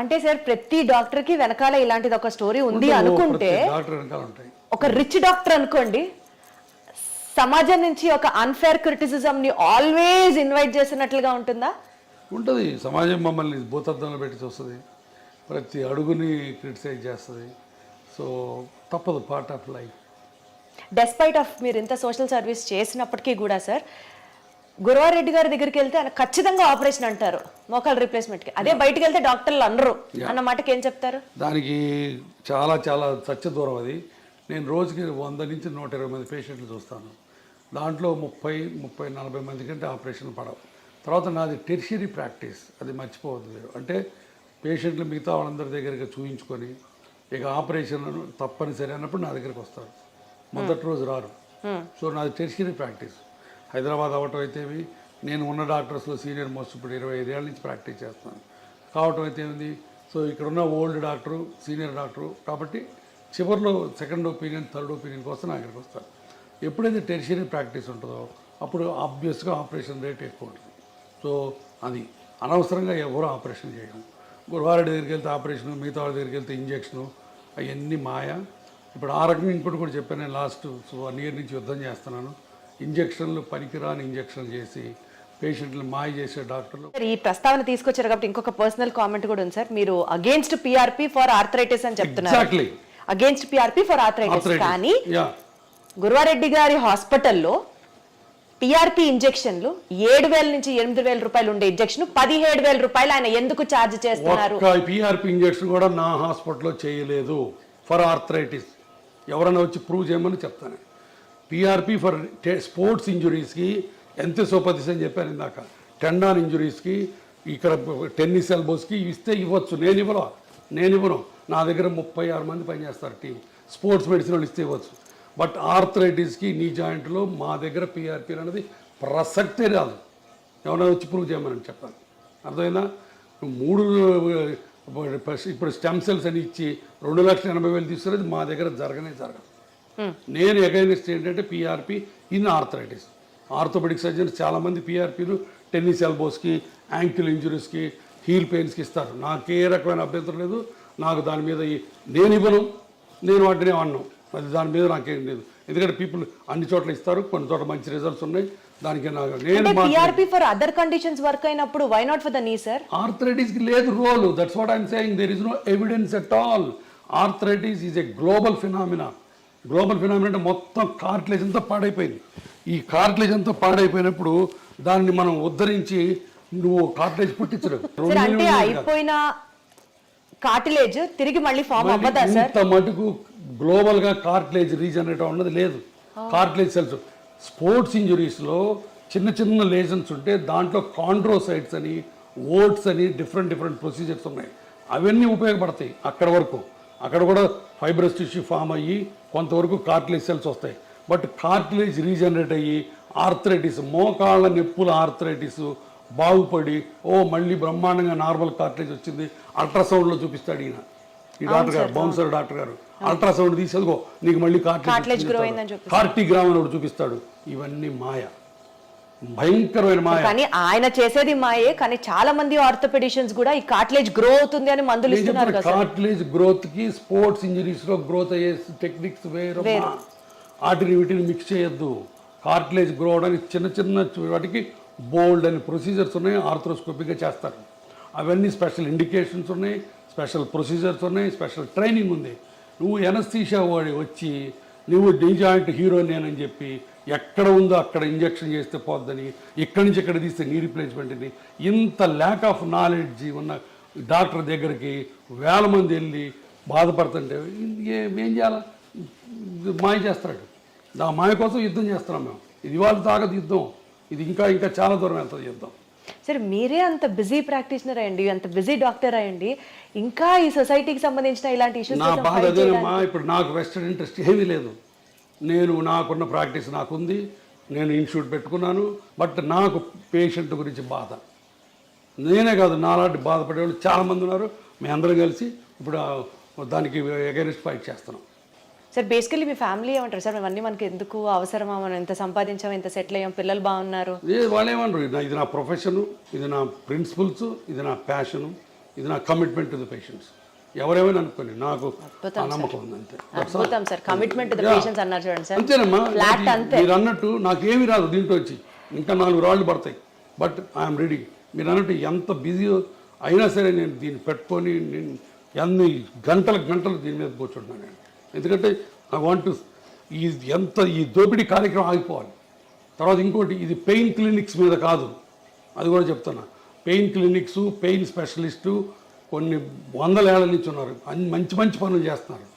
అంటే సార్ ప్రతి డాక్టర్కి వెనకాల ఇలాంటిది ఒక స్టోరీ ఉంది అనుకుంటే, డాక్టర్ వెనకాల ఉంటాయి. ఒక రిచ్ డాక్టర్ అనుకోండి, సమాజం నుంచి ఒక అన్ఫేర్ క్రిటిసిజం ని ఆల్వేస్ ఇన్వైట్ చేసినట్లుగా ఉంటుందా? ఉంటుంది. సమాజం మమ్మల్ని భూతద్దంలో పెట్టి చూస్తుంది, ప్రతి అడుగుని క్రిటిసైజ్ చేస్తుంది. సో తప్పదు, part of life. Despite of మీరు ఇంత సోషల్ సర్వీస్ చేసినప్పటికీ కూడా సార్, గురవారెడ్డి గారి దగ్గరికి వెళ్తే ఆయన ఖచ్చితంగా ఆపరేషన్ అంటారు మోకాలు రీప్లేస్మెంట్కి, అదే బయటకు వెళ్తే డాక్టర్లు అనరు అన్న మాటకి ఏం చెప్తారు? దానికి చాలా చాలా సత్య దూరం అది. నేను రోజుకి 100 నుంచి 120 మంది పేషెంట్లు చూస్తాను. దాంట్లో 30-40 మంది కంటే ఆపరేషన్ పడవు. తర్వాత నాది టెర్షియరీ ప్రాక్టీస్, అది మర్చిపోవద్దు మీరు. అంటే పేషెంట్లు మిగతా వాళ్ళందరి దగ్గరికి చూయించుకొని ఇక ఆపరేషన్ తప్పనిసరి అన్నప్పుడు నా దగ్గరికి వస్తారు. మొదటి రోజు రారు. సో నాది టెర్షియరీ ప్రాక్టీస్. హైదరాబాద్ అవ్వటం అయితేవి, నేను ఉన్న డాక్టర్స్లో సీనియర్ మోస్ట్ ఇప్పుడు 25 ఏళ్ళ నుంచి ప్రాక్టీస్ చేస్తాను కావటం అయితే ఉంది. సో ఇక్కడ ఉన్న ఓల్డ్ డాక్టరు, సీనియర్ డాక్టరు కాబట్టి చివరిలో సెకండ్ ఒపీనియన్, థర్డ్ ఒపీనియన్ కోసం నా దగ్గరికి వస్తారు. ఎప్పుడైతే టెర్షియరీ ప్రాక్టీస్ ఉంటుందో అప్పుడు ఆబ్వియస్గా ఆపరేషన్ రేట్ ఎక్కువ ఉంటుంది. సో అది అనవసరంగా ఎవరు ఆపరేషన్ చేయడం. గురవారెడ్డి దగ్గరికి వెళ్తే ఆపరేషను, మిగతా వాళ్ళ దగ్గరికి వెళ్తే ఇంజక్షను, అవన్నీ మాయా. ఇప్పుడు ఆ రకంగా ఇంకోటి కూడా చెప్పాను, నేను లాస్ట్ 1 ఇయర్ నుంచి యుద్ధం చేస్తున్నాను. ఇంజక్షన్లు పనికిరాని ఇంజక్షన్లు చేసి పేషెంట్లు మాయ చేసే డాక్టర్లు. ఈ ప్రస్తావన తీసుకొచ్చారు కాబట్టి ఇంకొక పర్సనల్ కామెంట్ కూడా ఉంది సార్. మీరు అగేన్స్ట్ పిఆర్పి ఫర్ ఆర్థరైటిస్ అని చెప్తున్నారు. Exactly against PRP for arthritis. కానీ గురవారెడ్డి గారి హాస్పిటల్లో పిఆర్పి ఇంజెక్షన్లు 7,000 నుంచి 8,000 రూపాయలు ఉండే ఇంజెక్షన్ 17,000 రూపాయలు ఆయన ఎందుకు ఛార్జ్ చేస్తున్నారు? పిఆర్పి ఇంజెక్షన్ కూడా నా హాస్పిటల్లో చేయలేదు ఫర్ ఆర్థరైటిస్. ఎవరైనా వచ్చి ప్రూవ్ చేయమని చెప్తాను. పిఆర్పి ఫర్ స్పోర్ట్స్ ఇంజురీస్కి ఎంతోపతిస్ అని చెప్పాను ఇందాక. టెండాన్ ఇంజురీస్కి, ఇక్కడ టెన్నిస్ ఎల్బోస్కి ఇస్తే ఇవ్వచ్చు. నేను ఇవ్వను. నా దగ్గర 36 మంది పనిచేస్తారు టీం. స్పోర్ట్స్ మెడిసిన్ వాళ్ళు ఇస్తే ఇవ్వచ్చు. బట్ ఆర్థరైటిస్కి, నీ జాయింట్లో మా దగ్గర పిఆర్పి అనేది ప్రసక్తే రాదు. ఎవరైనా వచ్చి ప్రూవ్ చేయమని చెప్పాలి. అర్థమైందా? 3 ఇప్పుడు స్టెమ్ సెల్స్ అని ఇచ్చి 2,80,000 తీసుకునేది మా దగ్గర జరగదు. నేను అగైనెస్ట్ ఏంటంటే PRP in arthritis. Orthopedic surgeons చాలామంది పిఆర్పీలు టెన్నిస్ ఎల్బోస్కి, యాంకిల్ ఇంజురీస్కి, హీల్ పెయిన్స్కి ఇస్తారు. నాకు ఏ రకమైన అభ్యంతరం లేదు. నాకు దాని మీద నేను ఇవ్వను, నేను వాటిని అన్నాను. అది దాని మీద నాకేం లేదు. ఎందుకంటే పీపుల్ అన్ని చోట్ల ఇస్తారు, కొన్ని చోట్ల మంచి రిజల్ట్స్ ఉన్నాయి. దానికి నేను PRP for other conditions work అయినప్పుడు why not for the knee sir? ఆర్థరైటిస్కి లేదు role. That's what I'm saying. There is no evidence at all. Arthritis is a global phenomena. Global phenomena అంటే మొత్తం కార్టిలేజ్ అంతా పాడైపోయింది. ఈ కార్టిలేజ్ అంతా పాడైపోయినప్పుడు దాన్ని మనం ఉద్ధరించి నువ్వు కార్టిలేజ్ పుట్టించరు. అంటే అయిపోయిన కార్టిలేజ్ తిరిగి మళ్ళీ ఫామ్ అవ్వదా సార్? ఇంత మటుకు గ్లోబల్ గా కార్టిలేజ్ రీజనరేట్ అన్నది లేదు. కార్టిలేజ్ సెల్స్ స్పోర్ట్స్ ఇంజురీస్లో చిన్న చిన్న లేజన్స్ ఉంటే దాంట్లో కాండ్రోసైట్స్ అని, ఓట్స్ అని డిఫరెంట్ ప్రొసీజర్స్ ఉన్నాయి. అవన్నీ ఉపయోగపడతాయి అక్కడ వరకు. అక్కడ కూడా ఫైబ్రస్ టిష్యూ ఫామ్ అయ్యి కొంతవరకు కార్టిలేజ్ సెల్స్ వస్తాయి. బట్ కార్టిలేజ్ రీజనరేట్ అయ్యి ఆర్థరైటిస్, మోకాళ్ళ నొప్పుల ఆర్థరైటిస్ బాగుపడి మళ్ళీ బ్రహ్మాండంగా నార్మల్ కార్టిలేజ్ వచ్చింది. అల్ట్రాసౌండ్లో చూపిస్తాడు ఈయన, ఈ డాక్టర్ గారు, బౌన్సర్ డాక్టర్ గారు. అల్ట్రాసౌండ్ తీసేదిగో నీకు మళ్ళీ కార్టిగ్రామ్ అని ఒకటి చూపిస్తాడు. ఇవన్నీ మాయ, భయంకరమైన మాయ. కానీ ఆయన చేసేది మాయే, కానీ చాలా మంది ఆర్థోపెడిషియన్స్ కూడా ఈ కార్టిలేజ్ గ్రో అవుతుంది అని మందులు ఇస్తున్నారు కదా. కార్టిలేజ్ గ్రోత్ కి స్పోర్ట్స్ ఇంజరీస్ లో గ్రోత్ అయ్యే టెక్నిక్స్ వేరు, వీటిని మిక్స్ చేయొద్దు. కార్టిలేజ్ గ్రో అవడానికి చిన్న చిన్న వాటికి బోల్డ్ అని ప్రొసీజర్స్ ఉన్నాయి, ఆర్థ్రోస్కోపిక్గా చేస్తారు. అవన్నీ స్పెషల్ ఇండికేషన్స్ ఉన్నాయి, స్పెషల్ ప్రొసీజర్స్ ఉన్నాయి, స్పెషల్ ట్రైనింగ్ ఉంది. నువ్వు ఎనస్థీషియా వాడి వచ్చి నువ్వు నీ జాయింట్ హీరోని అని చెప్పి ఎక్కడ ఉందో అక్కడ ఇంజెక్షన్ చేస్తే పోద్దని, ఇక్కడి నుంచి ఎక్కడ తీస్తే నీ రీప్లేస్మెంట్ని, ఇంత ల్యాక్ ఆఫ్ నాలెడ్జ్ ఉన్న డాక్టర్ దగ్గరికి వేల మంది వెళ్ళి బాధపడుతుంటే ఏం చేయాలా? మాయ చేస్తాడు. ఆ మాయ కోసం యుద్ధం చేస్తున్నాం మేము. ఇది ఇవాళ తాగదు యుద్ధం, ఇది ఇంకా ఇంకా చాలా దూరం వెళ్తుంది యుద్ధం. సరే, మీరే అంత బిజీ ప్రాక్టీషనర్ అయ్యండి, అంత బిజీ డాక్టర్ అయ్యండి, ఇంకా ఈ సొసైటీకి సంబంధించిన ఇలాంటి ఇష్యూస్ నా బాధ అదేనమ్మా. ఇప్పుడు నాకు వెస్టర్న్ ఇంట్రెస్ట్ ఏమీ లేదు. నాకున్న ప్రాక్టీస్ నాకుంది, నేను ఇన్స్టిట్యూట్ పెట్టుకున్నాను. బట్ నాకు పేషెంట్ గురించి బాధ, నేనే కాదు నాలాంటి బాధపడేవాళ్ళు చాలామంది ఉన్నారు. మీ అందరం కలిసి ఇప్పుడు దానికి అగైనెస్ట్ ఫైట్ చేస్తున్నాం. సార్, బేసికలీ మీ ఫ్యామిలీ ఏమంటారు సార్? ఇవన్నీ మనకి ఎందుకు అవసరమా? మనం ఎంత సంపాదించాం, ఎంత సెటిల్ అయ్యాం, పిల్లలు బాగున్నారు? వాళ్ళు ఏమన్నారు, ఇది నా ప్రొఫెషను, ఇది నా ప్రిన్సిపల్స్, ఇది నా ప్యాషను, ఇది నా కమిట్మెంట్ టు ది పేషెంట్స్. ఎవరేమైనా అనుకోండి, నాకు నమ్మకం ఉంది అంతే. అద్భుతం sir, commitment to the patients అన్నారు చూడండి సార్. అంతేనమ్మా, మీరు అన్నట్టు నాకేమీ రాదు దీంట్లో వచ్చి, ఇంకా 4 రాళ్ళు పడతాయి. But I'm ready. మీరు అన్నట్టు ఎంత బిజీ అయినా సరే నేను దీన్ని పెట్టుకొని నేను ఎన్ని గంటలు దీని మీద కూర్చుంటున్నాను నేను. ఎందుకంటే ఐ వాంట్ ఈ దోపిడీ కార్యక్రమం ఆగిపోవాలి. తర్వాత ఇంకోటి, ఇది పెయిన్ క్లినిక్స్ మీద కాదు, అది కూడా చెప్తున్నా. పెయిన్ క్లినిక్స్, పెయిన్ స్పెషలిస్టు కొన్ని 100 ఏళ్ల నుంచి ఉన్నారు, మంచి పనులు చేస్తున్నారు.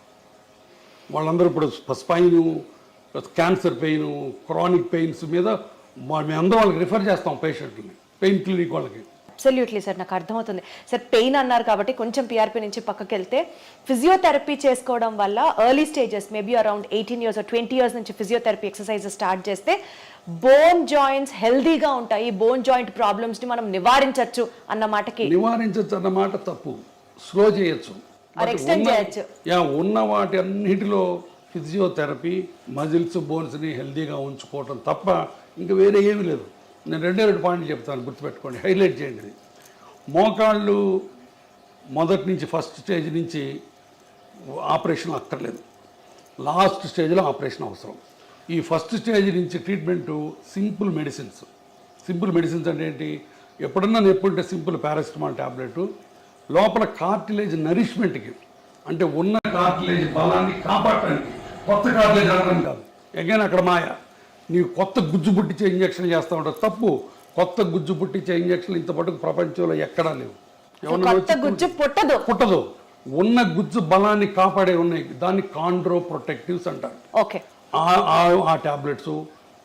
వాళ్ళందరూ ఇప్పుడు spine, cancer pain, chronic pains మీద మేమందరూ వాళ్ళకి రిఫర్ చేస్తాం పేషెంట్ని, పెయిన్ క్లినిక్ వాళ్ళకి. అబ్సల్యూట్లీ సార్, నాకు అర్థమవుతుంది సార్. పెయిన్ అన్నారు కాబట్టి కొంచెం పిఆర్పి నుంచి పక్కకి వెళ్తే, ఫిజియోథెరపీ చేసుకోవడం వల్ల early stages maybe around 18 years or 20 years నుంచి ఫిజియోథెరపీ ఎక్సర్సైజ్ స్టార్ట్ చేస్తే బోన్ జాయింట్స్ హెల్దీగా ఉంటాయి, బోన్ జాయింట్ ప్రాబ్లమ్స్ ని మనం నివారించవచ్చు అన్న మాట తప్పు. స్లో చేయొచ్చు, ఉన్న వాటి అన్నిటిలో ఫిజియోథెరపీ మజిల్స్, బోన్స్ని హెల్దీగా ఉంచుకోవటం తప్ప ఇంకా వేరే ఏమీ లేదు. నేను 2 పాయింట్లు చెప్తాను, గుర్తుపెట్టుకోండి, హైలైట్ చేయండి. మోకాళ్ళు మొదటి నుంచి ఫస్ట్ స్టేజ్ నుంచి ఆపరేషన్ అక్కర్లేదు, లాస్ట్ స్టేజ్లో ఆపరేషన్ అవసరం. ఈ ఫస్ట్ స్టేజ్ నుంచి treatment simple medicines. Simple medicines అంటే ఏంటి? ఎప్పుడన్నా నొప్పుంటే సింపుల్ పారాసిటమాల్ ట్యాబ్లెట్, లోపల కార్టిలేజ్ నరిష్మెంట్కి, అంటే ఉన్న కార్టిలేజ్ బలాన్ని కాపాడటానికి, కొత్త కార్టిలేజ్ అనడం కాదు. అగైన్ అక్కడ మాయ, నీవు కొత్త గుజ్జు పుట్టించే ఇంజక్షన్ చేస్తూ ఉంటావు. తప్పు. కొత్త గుజ్జు పుట్టించే ఇంజక్షన్లు ఇంతపాటు ప్రపంచంలో ఎక్కడా లేవు. పుట్టదు. ఉన్న గుజ్జు బలాన్ని కాపాడే ఉన్నాయి, దాన్ని కాండ్రో ప్రొటెక్టివ్స్ అంటారు. ఓకే, ఆ ట్యాబ్లెట్స్,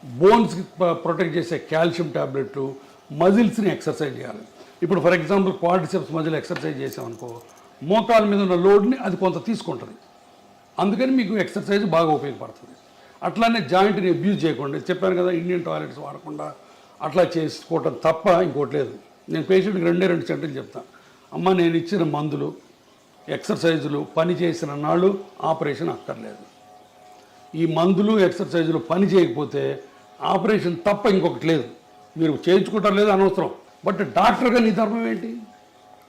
బోన్స్కి ప్రొటెక్ట్ చేసే కాల్షియం ట్యాబ్లెట్లు, మజిల్స్ని ఎక్సర్సైజ్ చేయాలి. ఇప్పుడు for example quadriceps muscle exercise చేసామనుకో, మోకాల మీద ఉన్న లోడ్ని అది కొంత తీసుకుంటుంది, అందుకని మీకు ఎక్సర్సైజ్ బాగా ఉపయోగపడుతుంది. అట్లానే జాయింట్ని అబ్యూజ్ చేయకుండా, చెప్పాను కదా, ఇండియన్ టాయిలెట్స్ వాడకుండా అట్లా చేసుకోవటం తప్ప ఇంకోటి లేదు. నేను పేషెంట్కి 2 సెంటెన్స్ చెప్తాను. అమ్మ, నేను ఇచ్చిన మందులు, ఎక్సర్సైజులు పని చేసిన నాళ్ళు ఆపరేషన్ అక్కర్లేదు. ఈ మందులు, ఎక్సర్సైజులు పని చేయకపోతే ఆపరేషన్ తప్ప ఇంకొకటి లేదు. మీరు చేయించుకుంటారు లేదు అనవసరం, బట్ డాక్టర్గా నీ ధర్మం ఏంటి?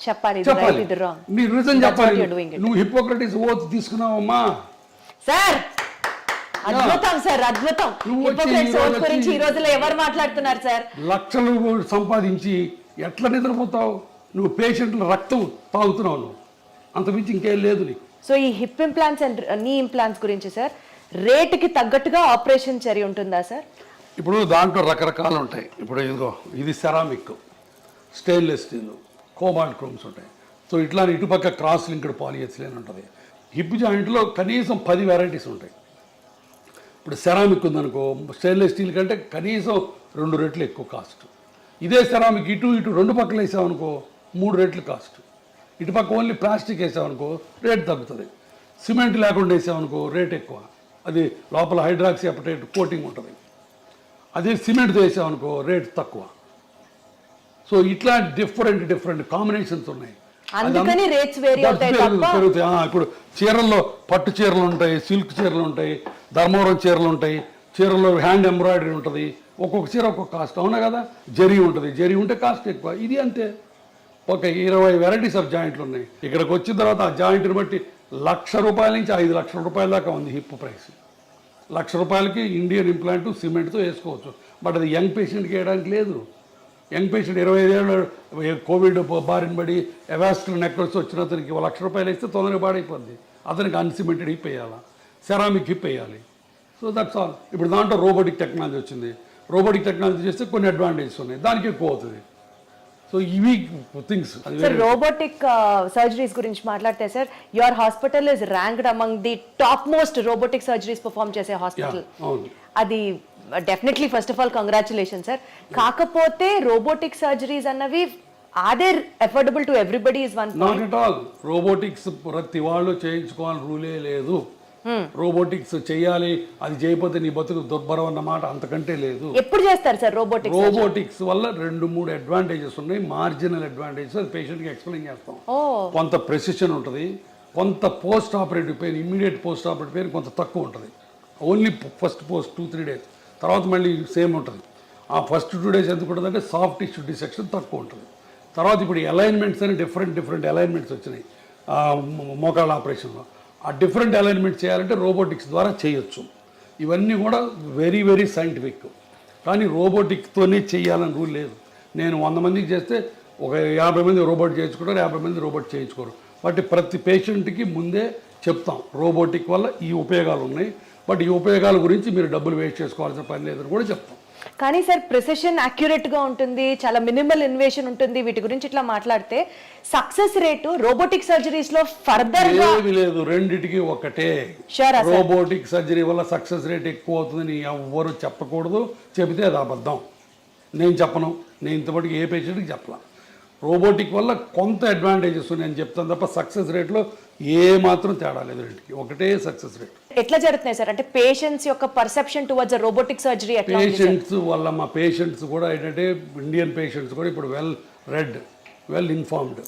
చెప్పాలి. మీరు రీజన్ చెప్పాలి. నువ్వు హిపోక్రటిస్ ఓత్ తీసుకున్నావమ్మా. సార్, అద్భుతం సార్, అద్భుతం. గురించి ఈ రోజుల్లో ఎవరు మాట్లాడుతున్నారు సార్? లక్షలు సంపాదించి ఎట్లా నిద్రపోతావు? నువ్వు పేషెంట్ల రక్తం తాగుతున్నావు, నువ్వు అంతమించి ఇంకేం లేదు నీకు. సో ఈ హిప్ ఇంప్లాంట్స్ అండ్ నీ ఇంప్లాంట్స్ గురించి సార్, రేటుకి తగ్గట్టుగా ఆపరేషన్ చర్య ఉంటుందా సార్? ఇప్పుడు దాంట్లో రకరకాలు ఉంటాయి. ఇప్పుడు ఇదిగో, ఇది ceramic, stainless steel, cobalt chromes ఉంటాయి. సో ఇట్లా ఇటుపక్క క్రాస్ లింక్డ్ పాలిఎథిలీన్ ఉంటుంది. హిప్ జాయింట్లో కనీసం 10 వెరైటీస్ ఉంటాయి. ఇప్పుడు సెరామిక్ ఉందనుకో, స్టెయిన్లెస్ స్టీల్ కంటే కనీసం 2 రెట్లు ఎక్కువ కాస్ట్. ఇదే సెరామిక్ ఇటు 2 పక్కలు వేసామనుకో 3 రెట్లు కాస్ట్. ఇటుపక్క ఓన్లీ ప్లాస్టిక్ వేసామనుకో రేట్ తగ్గుతుంది. సిమెంట్ లేకుండా వేసామనుకో రేట్ ఎక్కువ, అది లోపల హైడ్రాక్సీ అపటైట్ కోటింగ్ ఉంటుంది. అదే సిమెంట్తో వేసామనుకో రేట్ తక్కువ. సో ఇట్లా డిఫరెంట్ కాంబినేషన్స్ ఉన్నాయి. అందుకని రేట్స్ వేరీ అవుతాయి తప్ప పెరుగుతాయి. ఇప్పుడు చీరల్లో పట్టు చీరలు ఉంటాయి, సిల్క్ చీరలు ఉంటాయి, ధర్మవరం చీరలు ఉంటాయి, చీరల్లో హ్యాండ్ ఎంబ్రాయిడరీ ఉంటుంది, ఒక్కొక్క చీర ఒక్కొక్క కాస్ట్. అవునా కదా? జరీ ఉంటుంది, జరీ ఉంటే కాస్ట్ ఎక్కువ. ఇది అంతే. ఒక 20 వెరైటీస్ ఆఫ్ జాయింట్లు ఉన్నాయి. ఇక్కడికి వచ్చిన తర్వాత ఆ జాయింట్ని బట్టి ₹1,00,000 నుంచి 5,00,000 రూపాయల దాకా ఉంది హిప్ ప్రైస్. ₹1,00,000కి ఇండియన్ ఇంప్లాంట్ సిమెంట్తో వేసుకోవచ్చు. బట్ అది యంగ్ పేషెంట్కి వేయడానికి లేదు. యంగ్ పేషెంట్ 25 ఏళ్ళు కోవిడ్ బారిన పడి ఎవాస్కులర్ నెక్రోసిస్ వచ్చిన అతనికి ₹1,00,000 వేస్తే తొందరగా పాడైపోద్ది. అతనికి అన్సిమెంటెడ్ హిప్ వేయాలా, సెరామిక్ హిప్ వేయాలి. So that's all. ఇప్పుడు దాంట్లో రోబోటిక్ టెక్నాలజీ వచ్చింది. రోబోటిక్ టెక్నాలజీ చేస్తే కొన్ని అడ్వాంటేజెస్ ఉన్నాయి, దానికి ఎక్కువ అవుతుంది. సో ఇవి థింగ్స్. సార్ రోబోటిక్ సర్జరీస్ గురించి మాట్లాడితే sir, your hospital is ranked among the top most robotic surgeries perform చేసే హాస్పిటల్. అది definitely first of all congratulation sir. కాకపోతే రోబోటిక్ సర్జరీస్ అన్నవి are affordable to everybody is one not at all. Robotics ప్రతి వాళ్ళు చేయించుకోవాలి రూలే లేదు. రోబోటిక్స్ చేయాలి, అది చేయకపోతే నీ బతుకు దుర్భరం అన్నమాట అంతకంటే లేదు. ఎప్పుడు చేస్తారు సార్ రోబోటిక్స్? రోబోటిక్స్ వల్ల 2-3 అడ్వాంటేజెస్ ఉన్నాయి. మార్జినల్ అడ్వాంటేజెస్ అది పేషెంట్కి ఎక్స్ప్లెయిన్ చేస్తాం. కొంత ప్రెసిషన్ ఉంటుంది, కొంత post operative pain, immediate post operative pain కొంత తక్కువ ఉంటుంది. ఓన్లీ ఫస్ట్ 2-3 డేస్, తర్వాత మళ్ళీ సేమ్ ఉంటుంది. ఆ ఫస్ట్ 2 డేస్ ఎందుకు ఉంటుందంటే సాఫ్ట్ టిష్యూ డిసెక్షన్ తక్కువ ఉంటుంది. తర్వాత ఇప్పుడు అలైన్మెంట్స్ అని డిఫరెంట్ అలైన్మెంట్స్ వచ్చినాయి మోకాళ్ళ ఆపరేషన్లో. ఆ డిఫరెంట్ అలైన్మెంట్ చేయాలంటే రోబోటిక్స్ ద్వారా చేయొచ్చు. ఇవన్నీ కూడా వెరీ సైంటిఫిక్. కానీ రోబోటిక్తోనే చేయాలని రూల్ లేదు. నేను 100 మందికి చేస్తే ఒక 50 మంది రోబోట్ చేయించుకుంటారు, 50 మంది రోబోట్ చేయించుకోరు. బట్ ప్రతి పేషెంట్కి ముందే చెప్తాం రోబోటిక్ వల్ల ఈ ఉపయోగాలు ఉన్నాయి, బట్ ఈ ఉపయోగాల గురించి మీరు డబ్బులు వేస్ట్ చేసుకోవాల్సిన పని లేదని కూడా చెప్తాం. కానీ సార్ ప్రెసిషన్ యాక్యురేట్ గా ఉంటుంది, చాలా మినిమల్ ఇన్వేషన్ ఉంటుంది. వీటి గురించి ఇట్లా మాట్లాడితే సక్సెస్ రేటు రోబోటిక్ సర్జరీస్ లో ఫర్దర్ గా ఏమీ లేదు, రెండిటికి ఒకటే. రోబోటిక్ సర్జరీ వల్ల సక్సెస్ రేట్ ఎక్కువ అవుతుందని ఎవ్వరు చెప్పకూడదు. చెబితే అది అబద్ధం. నేను చెప్పను, నేను ఇంతవరకు ఏ పేషెంట్కి చెప్పలా. రోబోటిక్ వల్ల కొంత అడ్వాంటేజెస్ ఉన్నాయని చెప్తాను తప్ప సక్సెస్ రేట్లో ఏ మాత్రం తేడా లేదు. రెండుకి ఒకటే సక్సెస్ రేట్. ఎట్లా జరుగుతున్నాయి సార్? అంటే పేషెంట్స్ యొక్క పర్సెప్షన్ టువర్డ్స్ రోబోటిక్ సర్జరీ ఎట్లా? పేషెంట్స్ వల్ల మా పేషెంట్స్ కూడా ఏంటంటే ఇండియన్ పేషెంట్స్ కూడా ఇప్పుడు వెల్ ఇన్ఫార్మ్డ్.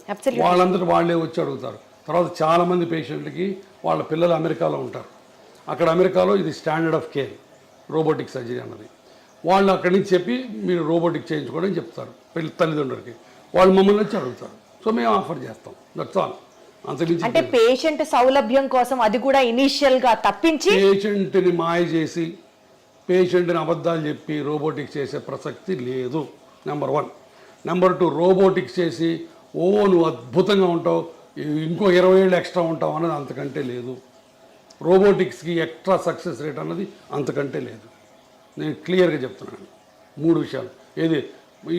వాళ్ళందరూ వాళ్ళే వచ్చి అడుగుతారు. తర్వాత చాలామంది పేషెంట్లకి వాళ్ళ పిల్లలు అమెరికాలో ఉంటారు. అక్కడ అమెరికాలో ఇది standard of care robotic surgery అన్నది. వాళ్ళు అక్కడి నుంచి చెప్పి మీరు రోబోటిక్ చేయించుకోవడం చెప్తారు తల్లిదండ్రులకి. వాళ్ళు మమ్మల్ని వచ్చి అడుగుతారు. సో మేము ఆఫర్ చేస్తాం. That's all. అంటే పేషెంట్ సౌలభ్యం కోసం అది కూడా ఇనిషియల్ గా తప్పించి పేషెంట్ని మాయ చేసి పేషెంట్ని అబద్ధాలు చెప్పి రోబోటిక్స్ చేసే ప్రసక్తి లేదు. నెంబర్ 1. నెంబర్ 2, రోబోటిక్స్ చేసి నువ్వు అద్భుతంగా ఉంటావు, ఇంకో 20 ఏళ్ళు ఎక్స్ట్రా ఉంటావు అన్నది అంతకంటే లేదు. రోబోటిక్స్కి ఎక్స్ట్రా సక్సెస్ రేట్ అన్నది అంతకంటే లేదు. నేను క్లియర్గా చెప్తున్నాను 3 విషయాలు. ఏది